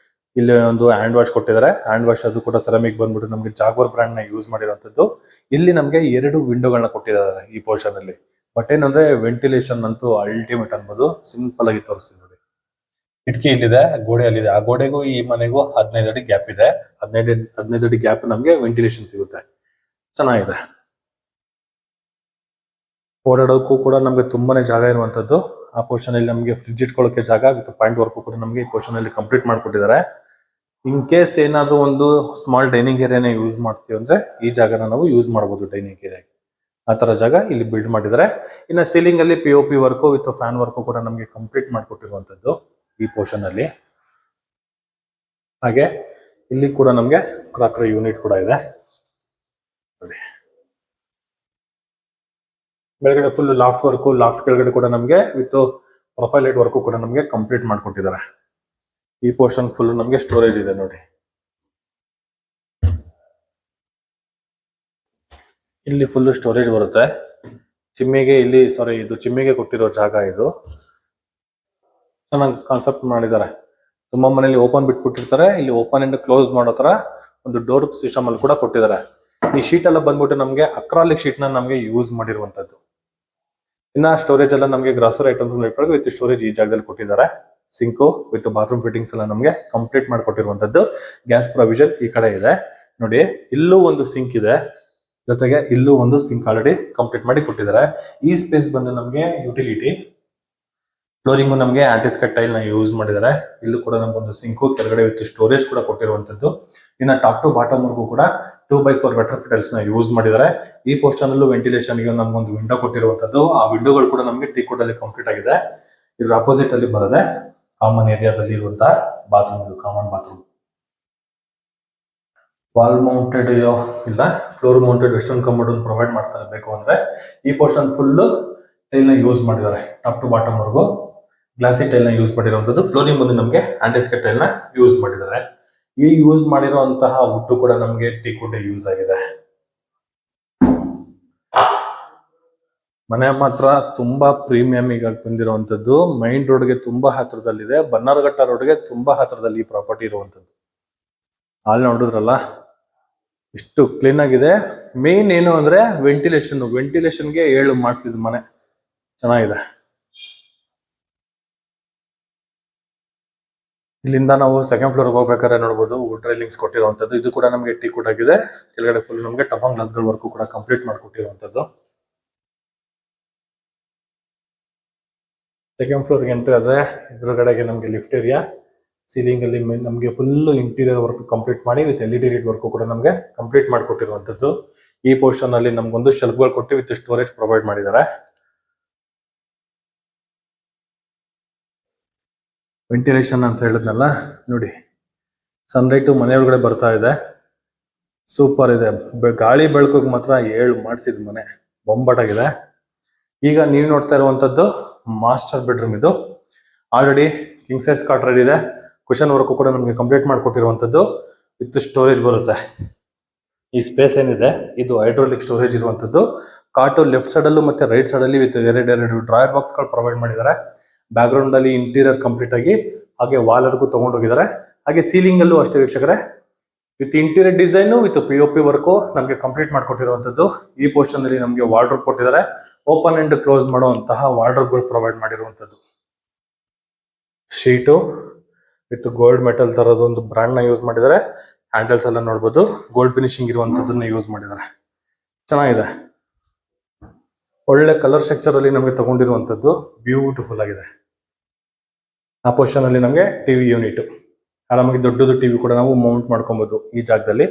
ಇಲ್ಲಿ ಒಂದು ಹ್ಯಾಂಡ್ ವಾಶ್ ಕೊಟ್ಟಿದ್ದಾರೆ. ಹ್ಯಾಂಡ್ ವಾಶ್ ಅದು ಕೂಡ ಸೆರಾಮಿಕ್ ಬಂದ್ಬಿಟ್ಟು ನಮಗೆ ಜಾಗ್ವರ್ ಬ್ರಾಂಡ್ ನ ಯೂಸ್ ಮಾಡಿರುವಂತದ್ದು. ಇಲ್ಲಿ ನಮಗೆ 2 ವಿಂಡೋಗಳನ್ನ ಕೊಟ್ಟಿದ್ದಾರೆ ಈ ಪೋರ್ಷನ್ ಅಲ್ಲಿ. ಬಟ್ ಏನಂದ್ರೆ ವೆಂಟಿಲೇಷನ್ ಅಂತೂ ಅಲ್ಟಿಮೇಟ್ ಅನ್ಬೋದು. ಸಿಂಪಲ್ ಆಗಿ ತೋರಿಸ್ತೀನಿ ನೋಡಿ. ಕಿಟಕಿ ಇಲ್ಲಿದೆ, ಗೋಡೆಯಲ್ಲಿದೆ. ಆ ಗೋಡೆಗೂ ಈ ಮನೆಗೂ 15 ಅಡಿ ಗ್ಯಾಪ್ ಇದೆ. 15 ಅಡಿ ಗ್ಯಾಪ್ ನಮಗೆ ವೆಂಟಿಲೇಷನ್ ಸಿಗುತ್ತೆ. ಚೆನ್ನಾಗಿದೆ. ಓಡಾಡೋಕ್ಕೂ ಕೂಡ ನಮಗೆ ತುಂಬಾನೇ ಜಾಗ ಇರುವಂತದ್ದು. ಆ ಪೋರ್ಷನ್ ಅಲ್ಲಿ ನಮಗೆ ಫ್ರಿಡ್ಜ್ ಇಟ್ಕೊಳ್ಳೋಕೆ ಜಾಗ ವಿತ್ ಪಾಯಿಂಟ್ ವರ್ಕ್ ಕೂಡ ನಮಗೆ ಈ ಪೋರ್ಷನ್ ಅಲ್ಲಿ ಕಂಪ್ಲೀಟ್ ಮಾಡ್ಕೊಟ್ಟಿದ್ದಾರೆ. ಇನ್ ಕೇಸ್ ಏನಾದ್ರೂ ಒಂದು ಸ್ಮಾಲ್ ಡೈನಿಂಗ್ ಏರಿಯಾನ ಯೂಸ್ ಮಾಡ್ತೀವಿ ಅಂದ್ರೆ ಈ ಜಾಗನ ನಾವು ಯೂಸ್ ಮಾಡಬಹುದು ಡೈನಿಂಗ್ ಏರಿಯಾ. ಆ ತರ ಜಾಗ ಇಲ್ಲಿ ಬಿಲ್ಡ್ ಮಾಡಿದ್ದಾರೆ. ಇನ್ನು ಸೀಲಿಂಗ್ ಅಲ್ಲಿ POP work with fan work ಕೂಡ ನಮಗೆ ಕಂಪ್ಲೀಟ್ ಮಾಡ್ಕೊಟ್ಟಿರುವಂತದ್ದು ಈ ಪೋರ್ಷನ್ ಅಲ್ಲಿ. ಹಾಗೆ ಇಲ್ಲಿ ಕೂಡ ನಮಗೆ ಕ್ರಾಕರಿ ಯೂನಿಟ್ ಕೂಡ ಇದೆ ನೋಡಿ. ಬೆಳಗಡೆ ಫುಲ್ ಲಾಫ್ಟ್ ವರ್ಕ್, ಲಾಫ್ಟ್ ಕೆಳಗಡೆ ಕೂಡ ನಮಗೆ ವಿತ್ ಪ್ರೊಫೈಲ್ ಲೈಟ್ ವರ್ಕ್ ಕೂಡ ನಮಗೆ ಕಂಪ್ಲೀಟ್ ಮಾಡ್ಕೊಟ್ಟಿದ್ದಾರೆ. ಈ ಪೋರ್ಷನ್ ಫುಲ್ ನಮಗೆ ಸ್ಟೋರೇಜ್ ಇದೆ ನೋಡಿ. ಇಲ್ಲಿ ಫುಲ್ ಸ್ಟೋರೇಜ್ ಬರುತ್ತೆ. ಚಿಮ್ಮಿಗೆ ಇಲ್ಲಿ ಇದು ಚಿಮ್ಮಿಗೆ ಕೊಟ್ಟಿರೋ ಜಾಗ. ಇದು ಚೆನ್ನಾಗಿ ಕಾನ್ಸೆಪ್ಟ್ ಮಾಡಿದ್ದಾರೆ. ತುಂಬಾ ಮನೇಲಿ ಓಪನ್ ಬಿಟ್ಬಿಟ್ಟಿರ್ತಾರೆ. ಇಲ್ಲಿ ಓಪನ್ ಅಂಡ್ ಕ್ಲೋಸ್ ಮಾಡೋ ತರ ಒಂದು ಡೋರ್ ಸಿಸ್ಟಮ್ ಅಲ್ಲಿ ಕೂಡ ಕೊಟ್ಟಿದ್ದಾರೆ. ಈ ಶೀಟ್ ಎಲ್ಲ ಬಂದ್ಬಿಟ್ಟು ನಮಗೆ ಅಕ್ರಾಲಿಕ್ ಶೀಟ್ ನ ನಮಗೆ ಯೂಸ್ ಮಾಡಿರುವಂತದ್ದು. ಇನ್ನ ಸ್ಟೋರೇಜ್ ಎಲ್ಲ ನಮಗೆ ಗ್ರಾಸರಿ ಐಟಮ್ಸ್ ವಿತ್ ಸ್ಟೋರೇಜ್ ಈ ಜಾಗದಲ್ಲಿ ಕೊಟ್ಟಿದ್ದಾರೆ. ಸಿಂಕು ವಿತ್ ಬಾತ್ರೂಮ್ ಫಿಟ್ಟಿಂಗ್ಸ್ ಎಲ್ಲ ನಮಗೆ ಕಂಪ್ಲೀಟ್ ಮಾಡ್ಕೊಟ್ಟಿರುವಂತದ್ದು. ಗ್ಯಾಸ್ ಪ್ರೊವಿಷನ್ ಈ ಕಡೆ ಇದೆ ನೋಡಿ. ಇಲ್ಲೂ ಒಂದು ಸಿಂಕ್ ಇದೆ, ಜೊತೆಗೆ ಇಲ್ಲೂ ಒಂದು ಸಿಂಕ್ ಆಲ್ರೆಡಿ ಕಂಪ್ಲೀಟ್ ಮಾಡಿ ಕೊಟ್ಟಿದ್ದಾರೆ. ಈ ಸ್ಪೇಸ್ ಬಂದು ನಮಗೆ ಯುಟಿಲಿಟಿ. ಫ್ಲೋರಿಂಗು ನಮಗೆ ಆಂಟಿಸ್ಕಟ್ ಟೈಲ್ ನ ಯೂಸ್ ಮಾಡಿದ್ದಾರೆ. ಇಲ್ಲೂ ಕೂಡ ನಮಗೊಂದು ಸಿಂಕು ಕೆಳಗಡೆ ವಿತ್ ಸ್ಟೋರೇಜ್ ಕೂಡ ಕೊಟ್ಟಿರುವಂತದ್ದು. ಇನ್ನ ಟಾಪ್ ಟು ಬಾಟಮ್ ವರ್ಗೂ ಕೂಡ 2x4 ವೆಟರ್ ನ ಯೂಸ್ ಮಾಡಿದ್ದಾರೆ. ಈ ಪೋರ್ಷನ್ ಅಲ್ಲೂ ವೆಂಟಿಲೇಷನ್ ಗೆ ನಮ್ಗೊಂದು ವಿಂಡೋ ಕೊಟ್ಟಿರುವಂತದ್ದು. ಆ ವಿಂಡೋಗಳು ಕೂಡ ನಮಗೆ ಟೀಕ್ ವುಡ್ ಅಲ್ಲಿ ಕಂಪ್ಲೀಟ್ ಆಗಿದೆ. ಇದ್ರ ಅಪೋಸಿಟ್ ಅಲ್ಲಿ ಬರದೆ ಕಾಮನ್ ಏರಿಯಾದಲ್ಲಿ ಇರುವಂತಹ ಬಾತ್ರೂಮ್, ಇದು ಕಾಮನ್ ಬಾತ್ರೂಮ್. ವಾಲ್ ಮೌಂಟೆಡ್ ಇಲ್ಲ, floor mounted western commode provide ಮಾಡ್ತಾರೆ ಬೇಕು ಅಂದ್ರೆ. ಈ ಪೋರ್ಷನ್ ಫುಲ್ ಟೈಲ್ ನ ಯೂಸ್ ಮಾಡಿದ್ದಾರೆ, ಟಾಪ್ ಟು ಬಾಟಮ್ ವರೆಗೂ ಗ್ಲಾಸಿ ಟೈಲ್ ನ ಯೂಸ್ ಮಾಡಿರುವಂತದ್ದು. ಫ್ಲೋರಿಂಗ್ ಬಂದು ನಮಗೆ ಆಂಟಿಸ್ಕೆಟ್ ಟೈಲ್ ನ ಯೂಸ್ ಮಾಡಿದ್ದಾರೆ. ಈ ಯೂಸ್ ಮಾಡಿರುವಂತಹ ವುಡ್ ಕೂಡ ನಮಗೆ ಟೀಕ್ ವುಡ್ ಯೂಸ್ ಆಗಿದೆ. ಮನೆ ಮಾತ್ರ ತುಂಬಾ ಪ್ರೀಮಿಯಂ ಈಗ ಬಂದಿರುವಂತದ್ದು. ಮೈನ್ ರೋಡ್ಗೆ ತುಂಬಾ ಹತ್ರದಲ್ಲಿದೆ, ಬನ್ನಾರಘಟ್ಟ ರೋಡ್ಗೆ ತುಂಬಾ ಹತ್ರದಲ್ಲಿ ಈ ಪ್ರಾಪರ್ಟಿ ಇರುವಂತದ್ದು. ಅಲ್ಲಿ ನೋಡಿದ್ರಲ್ಲ ಇಷ್ಟು ಕ್ಲೀನ್ ಆಗಿದೆ. ಮೇನ್ ಏನು ಅಂದ್ರೆ ವೆಂಟಿಲೇಷನ್ಗೆ 7 ಮಾಡಿಸಿದ ಮನೆ ಚೆನ್ನಾಗಿದೆ. ಇಲ್ಲಿಂದ ನಾವು ಸೆಕೆಂಡ್ ಫ್ಲೋರ್ ಹೋಗ್ಬೇಕಾದ್ರೆ ನೋಡಬಹುದು ವುಡ್ ರೈಲಿಂಗ್ಸ್ ಕೊಟ್ಟಿರುವಂತದ್ದು. ಇದು ಕೂಡ ನಮಗೆ ಟೀಕ್ ವುಡ್ ಆಗಿದೆ. ಕೆಳಗಡೆ ಫುಲ್ ನಮಗೆ ಟಫನ್ ಗ್ಲಾಸ್ ಗಳ ವರ್ಕ್ ಕೂಡ ಕಂಪ್ಲೀಟ್ ಮಾಡಿಕೊಟ್ಟಿರುವಂತದ್ದು. ಸೆಕೆಂಡ್ ಫ್ಲೋರ್ ಗೆ ಎಂಟ್ರಿ ಆದ್ರೆ ಎದುರುಗಡೆಗೆ ನಮಗೆ ಲಿಫ್ಟ್ ಏರಿಯಾ. ಸೀಲಿಂಗ್ ಅಲ್ಲಿ ನಮಗೆ ಫುಲ್ ಇಂಟೀರಿಯರ್ ವರ್ಕ್ ಕಂಪ್ಲೀಟ್ ಮಾಡಿ ವಿತ್ LED ಲೈಟ್ ವರ್ಕ್ ಕೂಡ ನಮಗೆ ಕಂಪ್ಲೀಟ್ ಮಾಡಿಕೊಟ್ಟಿರುವಂತದ್ದು. ಈ ಪೋರ್ಷನ್ ಅಲ್ಲಿ ನಮ್ಗೊಂದು ಶೆಲ್ಫ್ ಗಳು ಕೊಟ್ಟು ವಿತ್ ಸ್ಟೋರೇಜ್ ಪ್ರೊವೈಡ್ ಮಾಡಿದ್ದಾರೆ. ವೆಂಟಿಲೇಷನ್ ಅಂತ ಹೇಳಿದ್ನಲ್ಲ ನೋಡಿ, ಸನ್ಲೈಟ್ ಮನೆ ಒಳಗಡೆ ಬರ್ತಾ ಇದೆ. ಸೂಪರ್ ಇದೆ. ಗಾಳಿ ಬೆಳಕಿಗೆ ಮಾತ್ರ 7 ಮಾಡಿಸಿದ ಮನೆ ಬೊಂಬಾಟಾಗಿದೆ. ಈಗ ನೀವು ನೋಡ್ತಾ ಇರುವಂತದ್ದು ಮಾಸ್ಟರ್ ಬೆಡ್ರೂಮ್. ಇದು already king size cot ready ಇದೆ. ಕುಶನ್ ವರ್ಕ್ ಕೂಡ ನಮಗೆ ಕಂಪ್ಲೀಟ್ ಮಾಡಿಕೊಟ್ಟಿರುವಂತದ್ದು ವಿತ್ ಸ್ಟೋರೇಜ್ ಬರುತ್ತೆ. ಈ ಸ್ಪೇಸ್ ಏನಿದೆ ಇದು ಹೈಡ್ರೋಲಿಕ್ ಸ್ಟೋರೇಜ್ ಇರುವಂತದ್ದು. ಕಾಟು ಲೆಫ್ಟ್ ಸೈಡ್ ಅಲ್ಲೂ ಮತ್ತೆ ರೈಟ್ ಸೈಡ್ ಅಲ್ಲಿ ವಿತ್ ಎರಡು ಡ್ರಾಯರ್ ಬಾಕ್ಸ್ ಗಳು ಪ್ರೊವೈಡ್ ಮಾಡಿದ್ದಾರೆ. ಬ್ಯಾಕ್ ಗ್ರೌಂಡ್ ಅಲ್ಲಿ ಇಂಟೀರಿಯರ್ ಕಂಪ್ಲೀಟ್ ಆಗಿ ಹಾಗೆ ವಾಲ್ ವರ್ಗೂ ತಗೊಂಡೋಗಿದ್ದಾರೆ. ಹಾಗೆ ಸೀಲಿಂಗ್ ಅಲ್ಲೂ ಅಷ್ಟೇ ವೀಕ್ಷಕರೇ, with interior design with POP work ನಮಗೆ ಕಂಪ್ಲೀಟ್ ಮಾಡಿಕೊಟ್ಟಿರುವಂತದ್ದು. ಈ ಪೋರ್ಷನ್ ಅಲ್ಲಿ ನಮಗೆ ವಾರ್ಡ್ರೋಬ್ ಕೊಟ್ಟಿದ್ದಾರೆ. ಓಪನ್ ಅಂಡ್ ಕ್ಲೋಸ್ ಮಾಡುವಂತಹ ವಾರ್ಡ್ರೋಬ್ ಗಳು ಪ್ರೊವೈಡ್ ಮಾಡಿರುವಂತದ್ದು. ಶೀಟು ವಿತ್ ಗೋಲ್ಡ್ ಮೆಟಲ್ ತರದ್ದು ಒಂದು ಬ್ರಾಂಡ್ ನ ಯೂಸ್ ಮಾಡಿದ್ದಾರೆ. ಹ್ಯಾಂಡಲ್ಸ್ ಎಲ್ಲ ನೋಡಬಹುದು ಗೋಲ್ಡ್ ಫಿನಿಶಿಂಗ್ ಇರುವಂತದ್ದನ್ನ ಯೂಸ್ ಮಾಡಿದ್ದಾರೆ. ಚೆನ್ನಾಗಿದೆ. ಒಳ್ಳೆ ಕಲರ್ ಸ್ಟ್ರಕ್ಚರ್ ಅಲ್ಲಿ ನಮಗೆ ತಗೊಂಡಿರುವಂತದ್ದು ಬ್ಯೂಟಿಫುಲ್ ಆಗಿದೆ. ಆ ಪೋರ್ಷನ್ ಅಲ್ಲಿ ನಮಗೆ ಟಿವಿ ಯೂನಿಟ್, ಆರಾಮಾಗಿ ದೊಡ್ಡದು ಟಿವಿ ಕೂಡ ನಾವು ಮೌಂಟ್ ಮಾಡ್ಕೊಬಹುದು. ಈ ಜಾಗದಲ್ಲಿ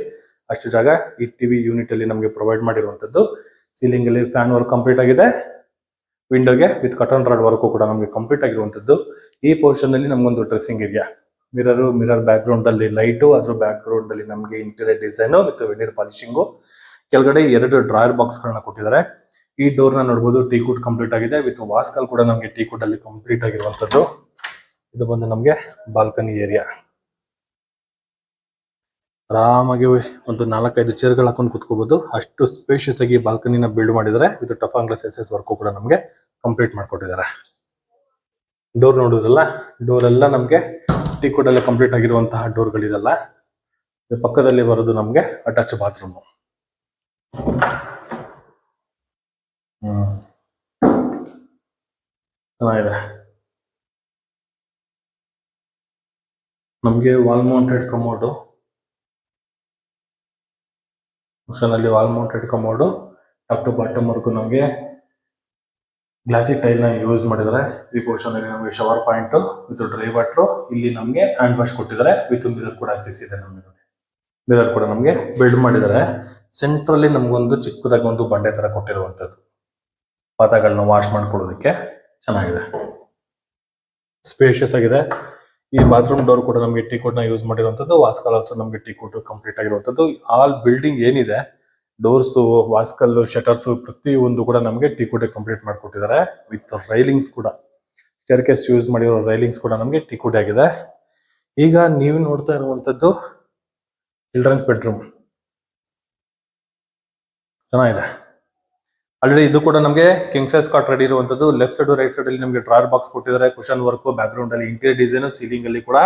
ಅಷ್ಟು ಜಾಗ ಈ ಟಿವಿ ಯೂನಿಟ್ ಅಲ್ಲಿ ನಮಗೆ ಪ್ರೊವೈಡ್ ಮಾಡಿರುವಂತದ್ದು. ಸೀಲಿಂಗ್ ಅಲ್ಲಿ ಫ್ಯಾನ್ ವರ್ಕ್ ಕಂಪ್ಲೀಟ್ ಆಗಿದೆ. ವಿಂಡೋಗೆ ವಿತ್ ಕಟನ್ ರಾಡ್ ವರ್ಕ್ ಕೂಡ ನಮಗೆ ಕಂಪ್ಲೀಟ್ ಆಗಿರುವಂತದ್ದು. ಈ ಪೋರ್ಷನ್ ಅಲ್ಲಿ ನಮಗೊಂದು dressing area, mirror back ground ಅಲ್ಲಿ ಲೈಟು, ಅದ್ರ ಬ್ಯಾಕ್ ಗ್ರೌಂಡ್ ಅಲ್ಲಿ ನಮಗೆ ಇಂಟೀರಿಯರ್ ಡಿಸೈನ್ ವಿತ್ ವೆನಿರ್ ಪಾಲಿಶಿಂಗು. ಕೆಳಗಡೆ 2 ಡ್ರಾಯರ್ ಬಾಕ್ಸ್ ಗಳನ್ನ ಕೊಟ್ಟಿದ್ದಾರೆ. ಈ ಡೋರ್ ನ ನೋಡಬಹುದು ಟೀಕ್ ವುಡ್ ಕಂಪ್ಲೀಟ್ ಆಗಿದೆ. ವಿತ್ ವಾಸ್ಕಲ್ ಕೂಡ ನಮಗೆ ಟೀಕ್ ವುಡ್ ಅಲ್ಲಿ ಕಂಪ್ಲೀಟ್ ಆಗಿರುವಂತದ್ದು. ಇದು ಬಂದು ನಮಗೆ ಬಾಲ್ಕನಿ ಏರಿಯಾ. ಆರಾಮಾಗಿ ಒಂದು 4-5 ಚೇರ್ಗಳು ಹಾಕೊಂಡು ಕುತ್ಕೋಬಹುದು. ಅಷ್ಟು ಸ್ಪೇಷಿಯಸ್ ಆಗಿ ಬಾಲ್ಕನಿನ ಬಿಲ್ಡ್ ಮಾಡಿದ್ದಾರೆ. With toughen glass SS work ಕೂಡ ನಮಗೆ ಕಂಪ್ಲೀಟ್ ಮಾಡಿಕೊಟ್ಟಿದ್ದಾರೆ. ಡೋರ್ ನೋಡುದಲ್ಲ, ಡೋರ್ ಎಲ್ಲ ನಮಗೆ ಟೀಕ್ ವುಡ್ ಅಲ್ಲಿ ಕಂಪ್ಲೀಟ್ ಆಗಿರುವಂತಹ ಡೋರ್ ಗಳಿದೆಲ್ಲ. ಪಕ್ಕದಲ್ಲಿ ಬರೋದು ನಮಗೆ ಅಟ್ಯಾಚ್ ಬಾತ್ರೂಮ್. ಚೆನ್ನಾಗಿದೆ. ನಮಗೆ ವಾಲ್ ಮೌಂಟೆಡ್ ಕಮೋಡು, ಅಲ್ಲಿ wall mounted commode top to bottom ವರ್ಗು ನಮಗೆ ಗ್ಲಾಸಿ ಟೈಲ್ ನ ಯೂಸ್ ಮಾಡಿದ್ದಾರೆ. ಈ ಪೋರ್ಷನ್ ಅಲ್ಲಿ ನಮಗೆ shower point with dry water, ಇಲ್ಲಿ ನಮಗೆ ಹ್ಯಾಂಡ್ ವಾಶ್ ಕೊಟ್ಟಿದ್ದಾರೆ. ವಿತ್ ಮಿರರ್ ಕೂಡ ಆಕ್ಸೆಸ್ ಇದೆ. ನಮಗೆ ಮಿರರ್ ಕೂಡ ನಮಗೆ ಬಿಲ್ಡ್ ಮಾಡಿದ್ದಾರೆ. ಸೆಂಟ್ರಲ್ಲಿ ನಮಗೊಂದು ಚಿಕ್ಕದಾಗಿ ಒಂದು ಬಂಡೆ ತರ ಕೊಟ್ಟಿರುವಂತದ್ದು, ಪಾತ್ರೆಗಳನ್ನ ವಾಶ್ ಮಾಡ್ಕೊಳ್ಳೋದಕ್ಕೆ ಚೆನ್ನಾಗಿದೆ. ಸ್ಪೇಷಿಯಸ್ ಆಗಿದೆ. ಈ ಬಾತ್ರೂಮ್ ಡೋರ್ ಕೂಡ ನಮಗೆ ಟೀಕ್ ವುಡ್ ನ ಯೂಸ್ ಮಾಡಿರುವಂತದ್ದು. ವಾಸ್ಕಲ್ ಆಲ್ಸೋ ನಮಗೆ ಟೀಕ್ ವುಡ್ ಕಂಪ್ಲೀಟ್ ಆಗಿರುವಂತದ್ದು. ಆಲ್ ಬಿಲ್ಡಿಂಗ್ ಏನಿದೆ, ಡೋರ್ಸ್, ವಾಸ್ಕಲ್, ಶಟರ್ಸ್ ಪ್ರತಿ ಒಂದು ಕೂಡ ನಮಗೆ ಟೀಕ್ ವುಡ್ ಕಂಪ್ಲೀಟ್ ಮಾಡಿಕೊಟ್ಟಿದ್ದಾರೆ. ವಿತ್ ರೈಲಿಂಗ್ಸ್ ಕೂಡ, ಸ್ಟೇರ್ ಕೇಸ್ ಯೂಸ್ ಮಾಡಿರೋ ರೈಲಿಂಗ್ಸ್ ಕೂಡ ನಮಗೆ ಟೀಕ್ ವುಡ್ ಆಗಿದೆ. ಈಗ ನೀವು ನೋಡ್ತಾ ಇರುವಂತದ್ದು ಚಿಲ್ಡ್ರನ್ಸ್ ಬೆಡ್ರೂಮ್. ಚೆನ್ನಾಗಿದೆ. ಆಲ್ರೆಡಿ ಇದು ಕೂಡ ನಮಗೆ ಕಿಂಗ್ ಸೈಜ್ ಕಾಟ್ ರೆಡಿ ಇರುವಂತದ್ದು. ಲೆಫ್ಟ್ ಸೈಡ್ ರೈಟ್ ಸೈಡ್ ಅಲ್ಲಿ ನಮಗೆ ಡ್ರಾಯರ್ ಬಾಕ್ಸ್ ಕೊಟ್ಟಿದ್ದಾರೆ. ಕುಶನ್ ವರ್ಕ್, ಬ್ಯಾಕ್ ಗ್ರೌಂಡ್ ಅಲ್ಲಿ ಇಂಟೀರಿಯರ್ ಡಿಸೈನ್, ಸೀಲಿಂಗ್ ಅಲ್ಲಿ ಕೂಡ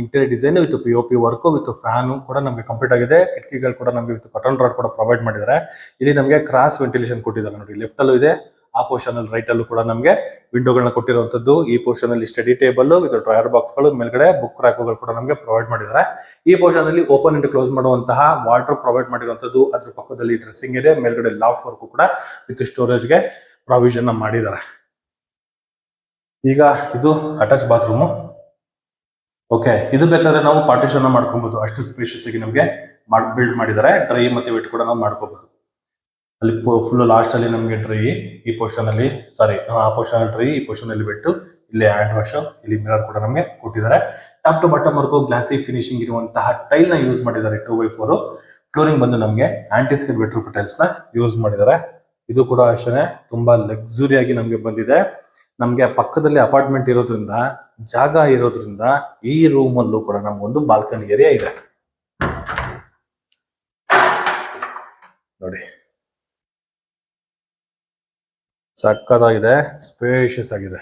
interior design with POP work with fan ಕೂಡ ನಮಗೆ ಕಂಪ್ಲೀಟ್ ಆಗಿದೆ. ಕಿಟಕಿಗಳು ಕೂಡ ನಮಗೆ ವಿತ್ ಕಟನ್ ರಾಡ್ ಕೂಡ ಪ್ರೊವೈಡ್ ಮಾಡಿದ್ದಾರೆ. ಇಲ್ಲಿ ನಮಗೆ ಕ್ರಾಸ್ ವೆಂಟಿಲೇಷನ್ ಕೊಟ್ಟಿದ್ದಾರೆ ನೋಡಿ, ಲೆಫ್ಟ್ ಅಲ್ಲೂ ಇದೆ, ಆ ಪೋರ್ಷನ್ ಅಲ್ಲಿ ರೈಟ್ ಅಲ್ಲೂ ಕೂಡ ನಮಗೆ ವಿಂಡೋಗಳನ್ನ ಕೊಟ್ಟಿರುವಂತದ್ದು. ಈ ಪೋರ್ಷನ್ ಅಲ್ಲಿ study table with drawer box ಗಳು, ಮೇಲ್ಗಡೆ ಬುಕ್ ರ್ಯಾಕ್ಗಳು ಕೂಡ ನಮಗೆ ಪ್ರೊವೈಡ್ ಮಾಡಿದ್ದಾರೆ. ಈ ಪೋರ್ಷನ್ ಅಲ್ಲಿ ಓಪನ್ ಅಂಡ್ ಕ್ಲೋಸ್ ಮಾಡುವಂತಹ ವಾರ್ಡ್ರೋಬ್ ಪ್ರೊವೈಡ್ ಮಾಡಿರುವಂತದ್ದು. ಅದ್ರ ಪಕ್ಕದಲ್ಲಿ ಡ್ರೆಸ್ಸಿಂಗ್ ಇದೆ. ಮೇಲ್ಗಡೆ ಲಾಫ್ಟ್ ವರ್ಕ್ ಕೂಡ ವಿತ್ ಸ್ಟೋರೇಜ್ ಗೆ ಪ್ರಾವಿಷನ್ ಮಾಡಿದ್ದಾರೆ. ಈಗ ಇದು ಅಟ್ಯಾಚ್ ಬಾತ್ರೂಮ್. ಓಕೆ, ಇದು ಬೇಕಾದ್ರೆ ನಾವು ಪಾರ್ಟಿಷನ್ ಮಾಡ್ಕೊಬಹುದು. ಅಷ್ಟು ಸ್ಪೇಷಿಯಸ್ ಆಗಿ ನಮಗೆ ಬಿಲ್ಡ್ ಮಾಡಿದ್ದಾರೆ. ಡ್ರೈ ಮತ್ತೆ ವೆಟ್ ಕೂಡ ನಾವು ಮಾಡ್ಕೋಬಹುದು. ಅಲ್ಲಿ ಫುಲ್ ಲಾಸ್ಟ್ ಅಲ್ಲಿ ನಮಗೆ ಡ್ರೈ, ಈ ಪೋರ್ಷನ್ ಅಲ್ಲಿ ಸಾರಿ ಆ ಪೋರ್ಷನ್ ಅಲ್ಲಿ ಡ್ರೈ, ಈ ಪೋರ್ಷನ್ ಅಲ್ಲಿ ವೆಟ್, ಇಲ್ಲಿ ಹ್ಯಾಂಡ್ ವಾಶ್, ಇಲ್ಲಿ ಮಿರರ್ ಕೂಡ ನಮಗೆ ಕೊಟ್ಟಿದ್ದಾರೆ. ಟಾಪ್ ಟು ಬಾಟಮ್ ವರ್ಗು ಗ್ಲಾಸಿ ಫಿನಿಶಿಂಗ್ ಇರುವಂತಹ ಟೈಲ್ ನ ಯೂಸ್ ಮಾಡಿದ್ದಾರೆ. 2x4 ಫ್ಲೋರಿಂಗ್ ಬಂದು ನಮಗೆ ಆಂಟಿಸ್ಕಿಡ್ ವೆಟ್ರೂಫ್ ಟೈಲ್ಸ್ ನ ಯೂಸ್ ಮಾಡಿದ್ದಾರೆ. ಇದು ಕೂಡ ಅಷ್ಟೇ ತುಂಬಾ ಲಕ್ಸುರಿ ಆಗಿ ನಮಗೆ ಬಂದಿದೆ. ನಮ್ಗೆ ಪಕ್ಕದಲ್ಲಿ ಅಪಾರ್ಟ್ಮೆಂಟ್ ಇರೋದ್ರಿಂದ, ಜಾಗ ಇರೋದ್ರಿಂದ ಈ ರೂಮ್ ಅಲ್ಲೂ ಕೂಡ ನಮ್ಗೊಂದು ಬಾಲ್ಕನಿ ಏರಿಯಾ ಇದೆ ನೋಡಿ. ಸಕ್ಕತ್ತಾಗಿದೆ, ಸ್ಪೇಷಿಯಸ್ ಆಗಿದೆ.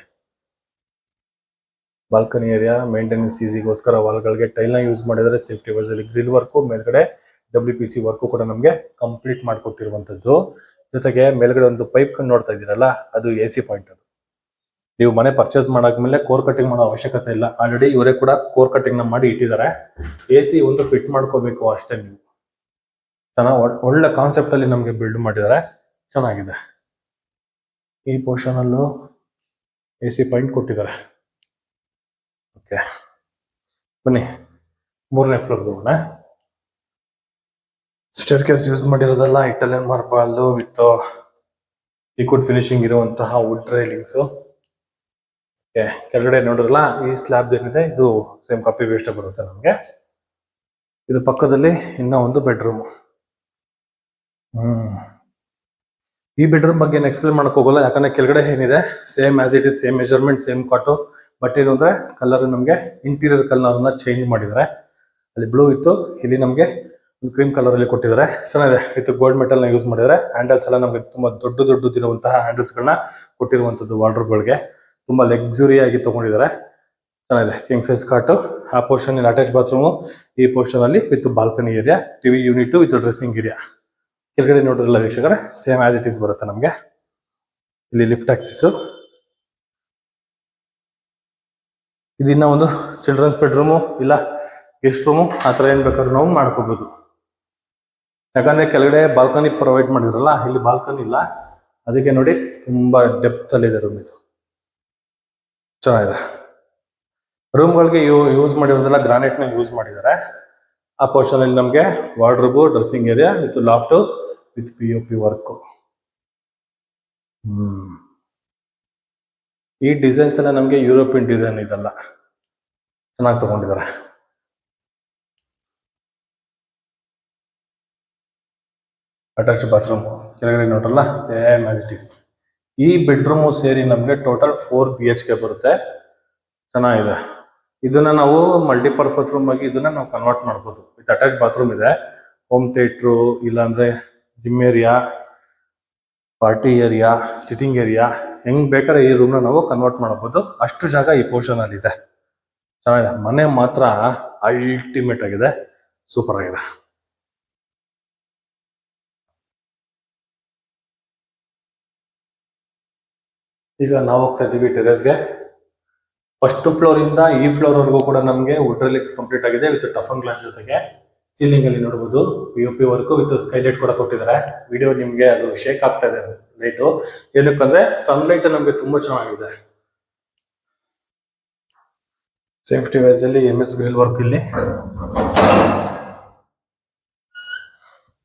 ಬಾಲ್ಕನಿ ಏರಿಯಾ ಮೇಂಟೆನೆನ್ಸ್ ಈಸಿಗೋಸ್ಕರ ವಾಲ್ಗಳಿಗೆ ಟೈಲ್ ನ ಯೂಸ್ ಮಾಡಿದರೆ. ಸೇಫ್ಟಿ ವೈಸ್ ಅಲ್ಲಿ ಗ್ರಿಲ್ ವರ್ಕು, ಮೇಲ್ಗಡೆ WPC ವರ್ಕು ಕೂಡ ನಮಗೆ ಕಂಪ್ಲೀಟ್ ಮಾಡಿಕೊಟ್ಟಿರುವಂತದ್ದು. ಜೊತೆಗೆ ಮೇಲ್ಗಡೆ ಒಂದು ಪೈಪ್ ನೋಡ್ತಾ ಇದ್ದೀರಲ್ಲ, ಅದು AC ಪಾಯಿಂಟ್. ಅದು ನೀವು ಮನೆ ಪರ್ಚೇಸ್ ಮಾಡಾದ್ಮೇಲೆ ಕೋರ್ ಕಟಿಂಗ್ ಮಾಡೋ ಅವಶ್ಯಕತೆ ಇಲ್ಲ. ಆಲ್ರೆಡಿ ಇವರೇ ಕೂಡ ಕೋರ್ ಕಟಿಂಗ್ ನ ಮಾಡಿ ಇಟ್ಟಿದ್ದಾರೆ. AC ಒಂದು ಫಿಟ್ ಮಾಡ್ಕೋಬೇಕು ಅಷ್ಟೇ ನೀವು. ಚೆನ್ನಾಗಿ ಒಳ್ಳೆ ಕಾನ್ಸೆಪ್ಟ್ ಅಲ್ಲಿ ನಮಗೆ ಬಿಲ್ಡ್ ಮಾಡಿದ್ದಾರೆ, ಚೆನ್ನಾಗಿದೆ. ಈ ಪೋರ್ಷನ್ ಅಲ್ಲೂ AC ಪಾಯಿಂಟ್ ಕೊಟ್ಟಿದ್ದಾರೆ. ಓಕೆ, ಬನ್ನಿ 3ನೇ ಫ್ಲೋರ್ ಹೋಗೋಣ. ಸ್ಟೇರ್ ಕೇಸ್ ಯೂಸ್ ಮಾಡಿರೋದಲ್ಲ Italian marble with liquid finishing ಇರುವಂತಹ ವುಡ್ ರೈಲಿಂಗ್ಸ್. ಕೆಳಗಡೆ ನೋಡಿರಲ್ಲ, ಈ ಸ್ಲ್ಯಾಬ್ ಏನಿದೆ ಇದು ಸೇಮ್ ಕಾಪಿ ವೇಸ್ಟ್ ಬರುತ್ತೆ ನಮಗೆ. ಇದು ಪಕ್ಕದಲ್ಲಿ ಇನ್ನ ಒಂದು ಬೆಡ್ರೂಮ್. ಈ ಬೆಡ್ರೂಮ್ ಬಗ್ಗೆ ಎಕ್ಸ್ಪ್ಲೇನ್ ಮಾಡಕ್ ಹೋಗಲ್ಲ, ಯಾಕಂದ್ರೆ ಕೆಳಗಡೆ ಏನಿದೆ same as it is, same measurement, same ಕಾಟು. ಬಟ್ ಏನು ಅಂದ್ರೆ ಕಲರ್ ನಮಗೆ ಇಂಟೀರಿಯರ್ ಕಲರ್ನ ಚೇಂಜ್ ಮಾಡಿದ್ದಾರೆ. ಅಲ್ಲಿ ಬ್ಲೂ ಇತ್ತು, ಇಲ್ಲಿ ನಮಗೆ ಒಂದು ಕ್ರೀಮ್ ಕಲರ್ ಅಲ್ಲಿ ಕೊಟ್ಟಿದ್ದಾರೆ. ಚೆನ್ನಾಗಿದೆ. ವಿತ್ ಗೋಲ್ಡ್ ಮೆಟಲ್ ನ ಯೂಸ್ ಮಾಡಿದ್ದಾರೆ. ಹ್ಯಾಂಡಲ್ಸ್ ಎಲ್ಲ ನಮಗೆ ತುಂಬಾ ದೊಡ್ಡದಿರುವಂತಹ ಹ್ಯಾಂಡಲ್ಸ್ ಗಳನ್ನ ಕೊಟ್ಟಿರುವಂತದ್ದು. ವಾರ್ಡ್ರೋಬ್ಗಳಿಗೆ ತುಂಬಾ ಲಕ್ಸುರಿ ಆಗಿ ತಗೊಂಡಿದ್ದಾರೆ. ಚೆನ್ನಾಗಿದೆ. ಕಿಂಗ್ ಸೈಜ್ ಕಾಟು. ಆ ಪೋರ್ಷನ್ ಇಲ್ಲಿ ಅಟ್ಯಾಚ್ ಬಾತ್ರೂಮು, ಈ ಪೋರ್ಷನ್ ಅಲ್ಲಿ with balcony area, TV unit with dressing area. ಕೆಳಗಡೆ ನೋಡಿರಲ್ಲ ವೀಕ್ಷಕರೇ, ಸೇಮ್ ಆಸ್ ಇಟ್ ಈಸ್ ಬರುತ್ತೆ ನಮಗೆ. ಇಲ್ಲಿ ಲಿಫ್ಟ್ ಆಕ್ಸಿಸ್. ಇದಿನ್ನ ಒಂದು ಚಿಲ್ಡ್ರನ್ಸ್ ಬೆಡ್ರೂಮು ಇಲ್ಲ ಗೆಸ್ಟ್ ರೂಮು, ಆ ಥರ ಏನ್ ಬೇಕಾದ್ರೂ ನಾವು ಮಾಡ್ಕೋಬಹುದು. ಯಾಕಂದ್ರೆ ಕೆಳಗಡೆ ಬಾಲ್ಕನಿ ಪ್ರೊವೈಡ್ ಮಾಡಿದ್ರಲ್ಲ, ಇಲ್ಲಿ ಬಾಲ್ಕನಿ ಇಲ್ಲ, ಅದಕ್ಕೆ ನೋಡಿ ತುಂಬಾ ಡೆಪ್ತ್ ಅಲ್ಲಿ ಇದೆ ರೂಮ್. ಇದು ಚೆನ್ನಾಗಿದೆ. ರೂಮ್ಗಳಿಗೆ ಯೂಸ್ ಮಾಡಿರೋದೆಲ್ಲ ಗ್ರಾನೈಟ್ ನ ಯೂಸ್ ಮಾಡಿದ್ದಾರೆ. ಆ ಪೋರ್ಷನ್ ಅಲ್ಲಿ ನಮಗೆ wardrobe, dressing area with loft with POP work. ಈ ಡಿಸೈನ್ಸ್ ಎಲ್ಲ ನಮಗೆ ಯುರೋಪಿಯನ್ ಡಿಸೈನ್, ಇದೆಲ್ಲ ಚೆನ್ನಾಗಿ ತಗೊಂಡಿದ್ದಾರೆ. Attach bathroom. ಕೆಳಗಡೆ ನೋಡ್ರಲ್ಲ, ಸೇಮ್ ಆಸ್ ಇಟ್ ಇಸ್. ಈ ಬೆಡ್ರೂಮು ಸೇರಿ ನಮಗೆ ಟೋಟಲ್ 4 BHK ಬರುತ್ತೆ. ಚೆನ್ನಾಗಿದೆ. ಇದನ್ನ ನಾವು ಮಲ್ಟಿಪರ್ಪಸ್ ರೂಮ್ ಆಗಿ ಇದನ್ನ ನಾವು ಕನ್ವರ್ಟ್ ಮಾಡ್ಬೋದು. ವಿತ್ ಅಟ್ಯಾಚ್ ಬಾತ್ರೂಮ್ ಇದೆ. ಹೋಮ್ ಥಿಯೇಟ್ರು, ಇಲ್ಲಾಂದ್ರೆ gym area, party area, sitting area, ಹೆಂಗ್ ಬೇಕಾದ್ರೆ ಈ ರೂಮ್ನ ನಾವು ಕನ್ವರ್ಟ್ ಮಾಡಬಹುದು. ಅಷ್ಟು ಜಾಗ ಈ ಪೋರ್ಷನ್ ಅಲ್ಲಿ ಇದೆ. ಚೆನ್ನಾಗಿದೆ. ಮನೆ ಮಾತ್ರ ಅಲ್ಟಿಮೇಟ್ ಆಗಿದೆ, ಸೂಪರ್ ಆಗಿದೆ. ಈಗ ನಾವು ಹೋಗ್ತಾ ಇದೀವಿ ಟೆರೆಸ್ಗೆ. ಫಸ್ಟ್ ಫ್ಲೋರ್ ಇಂದ ಈ ಫ್ಲೋರ್ ವರೆಗೂ ಕೂಡ ನಮಗೆ ವುಡ್ ರೈಲಿಂಗ್ಸ್ ಕಂಪ್ಲೀಟ್ ಆಗಿದೆ ವಿತ್ ಟಫನ್ ಗ್ಲಾಸ್ ಜೊತೆಗೆ. ಸೀಲಿಂಗ್ ಅಲ್ಲಿ ನೋಡಬಹುದು POP ವರ್ಕ್ ವಿತ್ ಸ್ಕೈಲೈಟ್ ಕೂಡ ಕೊಟ್ಟಿದ್ದಾರೆ. ವಿಡಿಯೋ ನಿಮ್ಗೆ ಅದು ಶೇಕ್ ಆಗ್ತಾ ಇದೆ ಲೈಟು, ಏನಕ್ಕಂದ್ರೆ ಸನ್ಲೈಟ್ ನಮ್ಗೆ ತುಂಬಾ ಚೆನ್ನಾಗಿದೆ. ಸೇಫ್ಟಿ ವೈಸ್ ಅಲ್ಲಿ MS ಗ್ರಿಲ್ ವರ್ಕ್ ಇಲ್ಲಿ.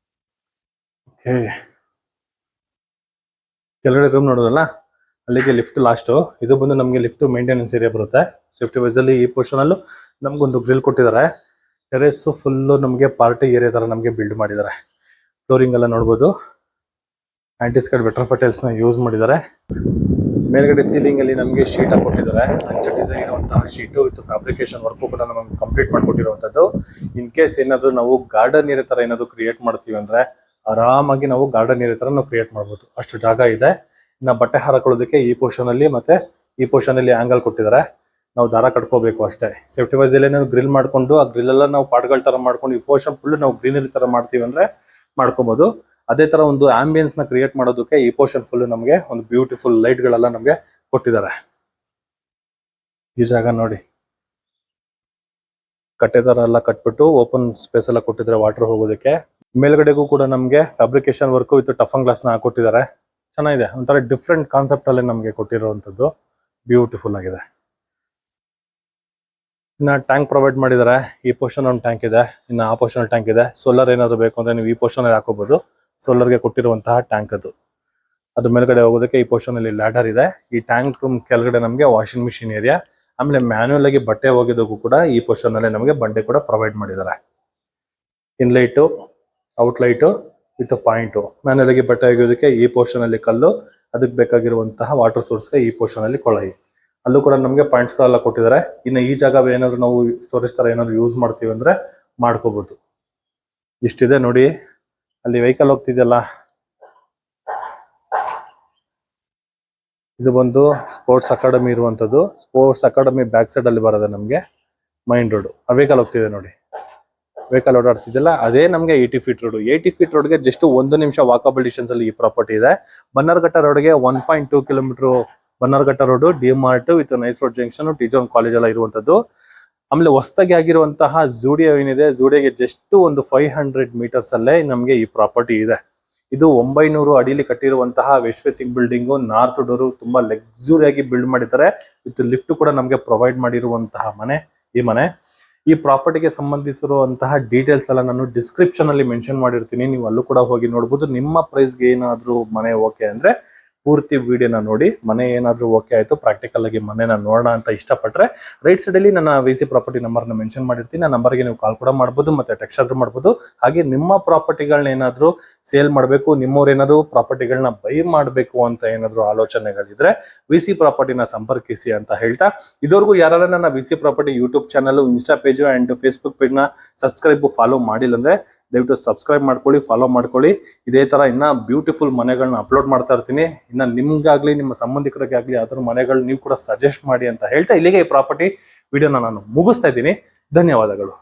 ಕೆಳಗಡೆ ರೂಮ್ ನೋಡೋದಲ್ಲ, ಅಲ್ಲಿಗೆ ಲಿಫ್ಟ್ ಲಾಸ್ಟ್. ಇದು ಬಂದು ನಮಗೆ ಲಿಫ್ಟ್ ಮೇಂಟೆನೆನ್ಸ್ ಏರಿಯಾ ಬರುತ್ತೆ. ಸೇಫ್ಟಿ ವೈಸ್ ಅಲ್ಲಿ ಈ ಪೋರ್ಷನ್ ಅಲ್ಲೂ ನಮ್ಗೊಂದು ಗ್ರಿಲ್ ಕೊಟ್ಟಿದ್ದಾರೆ. ಟೆರೆಸ್ ಫುಲ್ಲು ನಮಗೆ ಪಾರ್ಟಿ ಏರಿಯಾ ತರ ನಮಗೆ ಬಿಲ್ಡ್ ಮಾಡಿದ್ದಾರೆ. ಫ್ಲೋರಿಂಗ್ ಎಲ್ಲ ನೋಡ್ಬೋದು ಆಂಟಿಸ್ಕೈಡ್ ವೆಟ್ರೂಫ್ ಟೈಲ್ಸ್ ನ ಯೂಸ್ ಮಾಡಿದ್ದಾರೆ. ಮೇಲ್ಗಡೆ ಸೀಲಿಂಗ್ ಅಲ್ಲಿ ನಮಗೆ ಶೀಟ್ ಕೊಟ್ಟಿದ್ದಾರೆ. ಅಂಚೆ ಡಿಸೈನ್ ಇರುವಂತಹ ಶೀಟು ವಿತ್ ಫ್ಯಾಬ್ರಿಕೇಶನ್ ವರ್ಕು ಕೂಡ ನಮಗೆ ಕಂಪ್ಲೀಟ್ ಮಾಡಿಕೊಟ್ಟಿರುವಂತದ್ದು. ಇನ್ ಕೇಸ್ ಏನಾದ್ರು ನಾವು ಗಾರ್ಡನ್ ಏರಿಯಾ ತರ ಏನಾದ್ರು ಕ್ರಿಯೇಟ್ ಮಾಡ್ತೀವಿ ಅಂದ್ರೆ ಆರಾಮಾಗಿ ನಾವು ಗಾರ್ಡನ್ ಏರಿಯಾ ತರ ನಾವು ಕ್ರಿಯೇಟ್ ಮಾಡ್ಬೋದು, ಅಷ್ಟು ಜಾಗ ಇದೆ. ಇನ್ನ ಬಟ್ಟೆ ಹಾಕೊಳ್ಳೋದಕ್ಕೆ ಈ ಪೋರ್ಷನ್ ಅಲ್ಲಿ ಮತ್ತೆ ಈ ಪೋರ್ಷನ್ ಅಲ್ಲಿ ಆಂಗಲ್ ಕೊಟ್ಟಿದ್ದಾರೆ. ನಾವು ದಾರ ಕಟ್ಕೋಬೇಕು ಅಷ್ಟೇ. ಸೇಫ್ಟಿ ವೈಸ್ ಅಲ್ಲಿ ನಾವು ಗ್ರಿಲ್ ಮಾಡ್ಕೊಂಡು ಆ ಗ್ರಿಲ್ ಎಲ್ಲ ನಾವು ಪಾಟ್ಗಳ ತರ ಮಾಡ್ಕೊಂಡು ಈ ಪೋರ್ಷನ್ ಫುಲ್ ನಾವು ಗ್ರೀನರಿ ತರ ಮಾಡ್ತೀವಿ ಅಂದ್ರೆ ಮಾಡ್ಕೋಬಹುದು. ಅದೇ ತರ ಒಂದು ಆಂಬಿಯನ್ಸ್ ನ ಕ್ರಿಯೇಟ್ ಮಾಡೋದಕ್ಕೆ ಈ ಪೋರ್ಷನ್ ಫುಲ್ ನಮಗೆ ಒಂದು ಬ್ಯೂಟಿಫುಲ್ ಲೈಟ್ ಗಳೆಲ್ಲ ನಮಗೆ ಕೊಟ್ಟಿದ್ದಾರೆ. ಈ ಜಾಗ ನೋಡಿ, ಕಟ್ಟೆ ತರ ಎಲ್ಲ ಕಟ್ಬಿಟ್ಟು ಓಪನ್ ಸ್ಪೇಸ್ ಎಲ್ಲ ಕೊಟ್ಟಿದ್ದಾರೆ ವಾಟರ್ ಹೋಗೋದಕ್ಕೆ. ಮೇಲ್ಗಡೆಗೂ ಕೂಡ ನಮಗೆ fabrication work with toughen glass ನ ಹಾಕೊಟ್ಟಿದ್ದಾರೆ. ಚೆನ್ನಾಗಿದೆ. ಒಂಥರ ಡಿಫ್ರೆಂಟ್ ಕಾನ್ಸೆಪ್ಟ್ ಅಲ್ಲಿ ನಮಗೆ ಕೊಟ್ಟಿರುವಂತದ್ದು, ಬ್ಯೂಟಿಫುಲ್ ಆಗಿದೆ. ಇನ್ನ ಟ್ಯಾಂಕ್ ಪ್ರೊವೈಡ್ ಮಾಡಿದ್ದಾರೆ. ಈ ಪೋರ್ಷನ್ ಒಂದು ಟ್ಯಾಂಕ್ ಇದೆ, ಇನ್ನು ಆ ಪೋರ್ಷನ್ ಟ್ಯಾಂಕ್ ಇದೆ. ಸೋಲಾರ್ ಏನಾದ್ರು ಬೇಕು ಅಂದ್ರೆ ನೀವು ಈ ಪೋರ್ಷನ್ ಅಲ್ಲಿ ಹಾಕೋಬಹುದು. ಸೋಲಾರ್ಗೆ ಕೊಟ್ಟಿರುವಂತಹ ಟ್ಯಾಂಕ್ ಅದು ಮೇಲ್ಗಡೆ ಹೋಗೋದಕ್ಕೆ ಈ ಪೋರ್ಷನ್ ಅಲ್ಲಿ ಲ್ಯಾಡರ್ ಇದೆ. ಈ ಟ್ಯಾಂಕ್ ರೂಮ್ ಕೆಳಗಡೆ ನಮಗೆ ವಾಷಿಂಗ್ ಮಿಷಿನ್ ಏರಿಯಾ, ಆಮೇಲೆ ಮ್ಯಾನ್ಯುಯಲ್ ಆಗಿ ಬಟ್ಟೆ ಒಗೆದಕ್ಕೂ ಕೂಡ ಈ ಪೋರ್ಷನ್ ಅಲ್ಲಿ ನಮಗೆ ಬಂಡೆ ಕೂಡ ಪ್ರೊವೈಡ್ ಮಾಡಿದ್ದಾರೆ. ಇನ್ಲೈಟು, ಔಟ್ಲೈಟು ವಿತ್ ಪಾಯಿಂಟು. ಮ್ಯಾನ್ಯುಯಲ್ ಆಗಿ ಬಟ್ಟೆ ಒಗೆಯೋದಕ್ಕೆ ಈ ಪೋರ್ಷನ್ ಅಲ್ಲಿ ಕಲ್ಲು, ಅದಕ್ಕೆ ಬೇಕಾಗಿರುವಂತಹ ವಾಟರ್ ಸೋರ್ಸ್ಗೆ ಈ ಪೋರ್ಷನ್ ಅಲ್ಲಿ ಕೊಳಾಯಿ. ಅಲ್ಲೂ ಕೂಡ ನಮಗೆ ಪಾಯಿಂಟ್ಸ್ ಗಳೆಲ್ಲ ಕೊಟ್ಟಿದ್ದಾರೆ. ಇನ್ನು ಈ ಜಾಗ ಏನಾದ್ರು ನಾವು ಸ್ಟೋರೇಜ್ ತರ ಏನಾದ್ರು ಯೂಸ್ ಮಾಡ್ತೀವಿ ಅಂದ್ರೆ ಮಾಡ್ಕೋಬಹುದು. ಇಷ್ಟಿದೆ ನೋಡಿ. ಅಲ್ಲಿ ವೆಹಿಕಲ್ ಹೋಗ್ತಿದೆಯಲ್ಲ, ಇದು ಬಂದು ಸ್ಪೋರ್ಟ್ಸ್ ಅಕಾಡೆಮಿ ಇರುವಂತದ್ದು. ಸ್ಪೋರ್ಟ್ಸ್ ಅಕಾಡೆಮಿ ಬ್ಯಾಕ್ ಸೈಡ್ ಅಲ್ಲಿ ಬರೋದು ನಮಗೆ ಮೈನ್ ರೋಡ್. ಆ ವೆಹಿಕಲ್ ಹೋಗ್ತಿದೆ ನೋಡಿ, ವೆಹಿಕಲ್ ಓಡಾಡ್ತಿದ್ದಲ್ಲ ಅದೇ ನಮಗೆ 80 ಫೀಟ್ ರೋಡ್. 80 ಫೀಟ್ ರೋಡ್ಗೆ ಜಸ್ಟ್ 1 ನಿಮಿಷ ವಾಕಬಲ್ ಡಿಸ್ಟೆನ್ಸ್ ಅಲ್ಲಿ ಈ ಪ್ರಾಪರ್ಟಿ ಇದೆ. ಬನ್ನರ್ಘಟ್ಟ ರೋಡ್ಗೆ 1.2 kilometre Bannerghatta road, DMart with NICE road junction, T John college ಎಲ್ಲ ಇರುವಂತದ್ದು. ಆಮೇಲೆ ಹೊಸದಾಗಿ ಆಗಿರುವಂತಹ ಜೂಡಿಯೋ ಏನಿದೆ, ಜೂಡಿಯೋಗೆ ಜಸ್ಟ್ ಒಂದು 500 ಮೀಟರ್ಸ್ ಅಲ್ಲೇ ನಮಗೆ ಈ ಪ್ರಾಪರ್ಟಿ ಇದೆ. ಇದು 900 ಅಡಿಲಿ ಕಟ್ಟಿರುವಂತಹ west facing building, north door, ತುಂಬಾ ಲಕ್ಸುರಿ ಆಗಿ ಬಿಲ್ಡ್ ಮಾಡಿದ್ದಾರೆ. ವಿತ್ ಲಿಫ್ಟ್ ಕೂಡ ನಮಗೆ ಪ್ರೊವೈಡ್ ಮಾಡಿರುವಂತಹ ಮನೆ ಈ ಮನೆ. ಈ ಪ್ರಾಪರ್ಟಿಗೆ ಸಂಬಂಧಿಸಿರುವಂತಹ ಡೀಟೇಲ್ಸ್ ಎಲ್ಲ ನಾನು ಡಿಸ್ಕ್ರಿಪ್ಷನ್ ಅಲ್ಲಿ ಮೆನ್ಷನ್ ಮಾಡಿರ್ತೀನಿ, ನೀವು ಅಲ್ಲೂ ಕೂಡ ಹೋಗಿ ನೋಡಬಹುದು. ನಿಮ್ಮ ಪ್ರೈಸ್ಗೆ ಏನಾದ್ರೂ ಮನೆ ಓಕೆ ಅಂದ್ರೆ ಪೂರ್ತಿ ವಿಡಿಯೋನ ನೋಡಿ. ಮನೆ ಏನಾದ್ರೂ ಓಕೆ ಆಯ್ತು, ಪ್ರಾಕ್ಟಿಕಲ್ ಆಗಿ ಮನೆನ ನೋಡೋಣ ಅಂತ ಇಷ್ಟಪಟ್ರೆ ರೈಟ್ ಸೈಡ್ ಅಲ್ಲಿ ನನ್ನ ವಿಸಿ ಪ್ರಾಪರ್ಟಿ ನಂಬರ್ನ ಮೆನ್ಷನ್ ಮಾಡಿರ್ತೀನಿ. ಆ ನಂಬರ್ಗೆ ನೀವು ಕಾಲ್ ಕೂಡ ಮಾಡ್ಬೋದು, ಮತ್ತೆ ಟೆಕ್ಸ್ಟ್ ಆದ್ರೂ ಮಾಡ್ಬೋದು. ಹಾಗೆ ನಿಮ್ಮ ಪ್ರಾಪರ್ಟಿಗಳನ್ನ ಏನಾದ್ರೂ ಸೇಲ್ ಮಾಡಬೇಕು, ನಿಮ್ಮವ್ರು ಏನಾದ್ರು ಪ್ರಾಪರ್ಟಿಗಳನ್ನ ಬೈ ಮಾಡಬೇಕು ಅಂತ ಏನಾದ್ರು ಆಲೋಚನೆಗಳಿದ್ರೆ ವಿಸಿ ಪ್ರಾಪರ್ಟಿನ ಸಂಪರ್ಕಿಸಿ ಅಂತ ಹೇಳ್ತಾ, ಇದುವರೆಗೂ ಯಾರು ನನ್ನ VC property YouTube channel, insta page and Facebook page ನ ಸಬ್ಸ್ಕ್ರೈಬ್ ಫಾಲೋ ಮಾಡಿಲ್ಲ ಅಂದ್ರೆ ದಯವಿಟ್ಟು ಸಬ್ಸ್ಕ್ರೈಬ್ ಮಾಡ್ಕೊಳ್ಳಿ, ಫಾಲೋ ಮಾಡ್ಕೊಳ್ಳಿ. ಇದೇ ತರ ಇನ್ನ ಬ್ಯೂಟಿಫುಲ್ ಮನೆಗಳನ್ನ ಅಪ್ಲೋಡ್ ಮಾಡ್ತಾ ಇರ್ತೀನಿ. ಇನ್ನ ನಿಮ್ಗಾಗ್ಲಿ ನಿಮ್ಮ ಸಂಬಂಧಿಕರಿಗೆ ಆಗ್ಲಿ ಅದರ ಮನೆಗಳು ನೀವು ಕೂಡ ಸಜೆಸ್ಟ್ ಮಾಡಿ ಅಂತ ಹೇಳ್ತಾ ಇಲ್ಲಿಗೆ ಈ ಪ್ರಾಪರ್ಟಿ ವಿಡಿಯೋನ ನಾನು ಮುಗಿಸ್ತಾ ಇದ್ದೀನಿ. ಧನ್ಯವಾದಗಳು.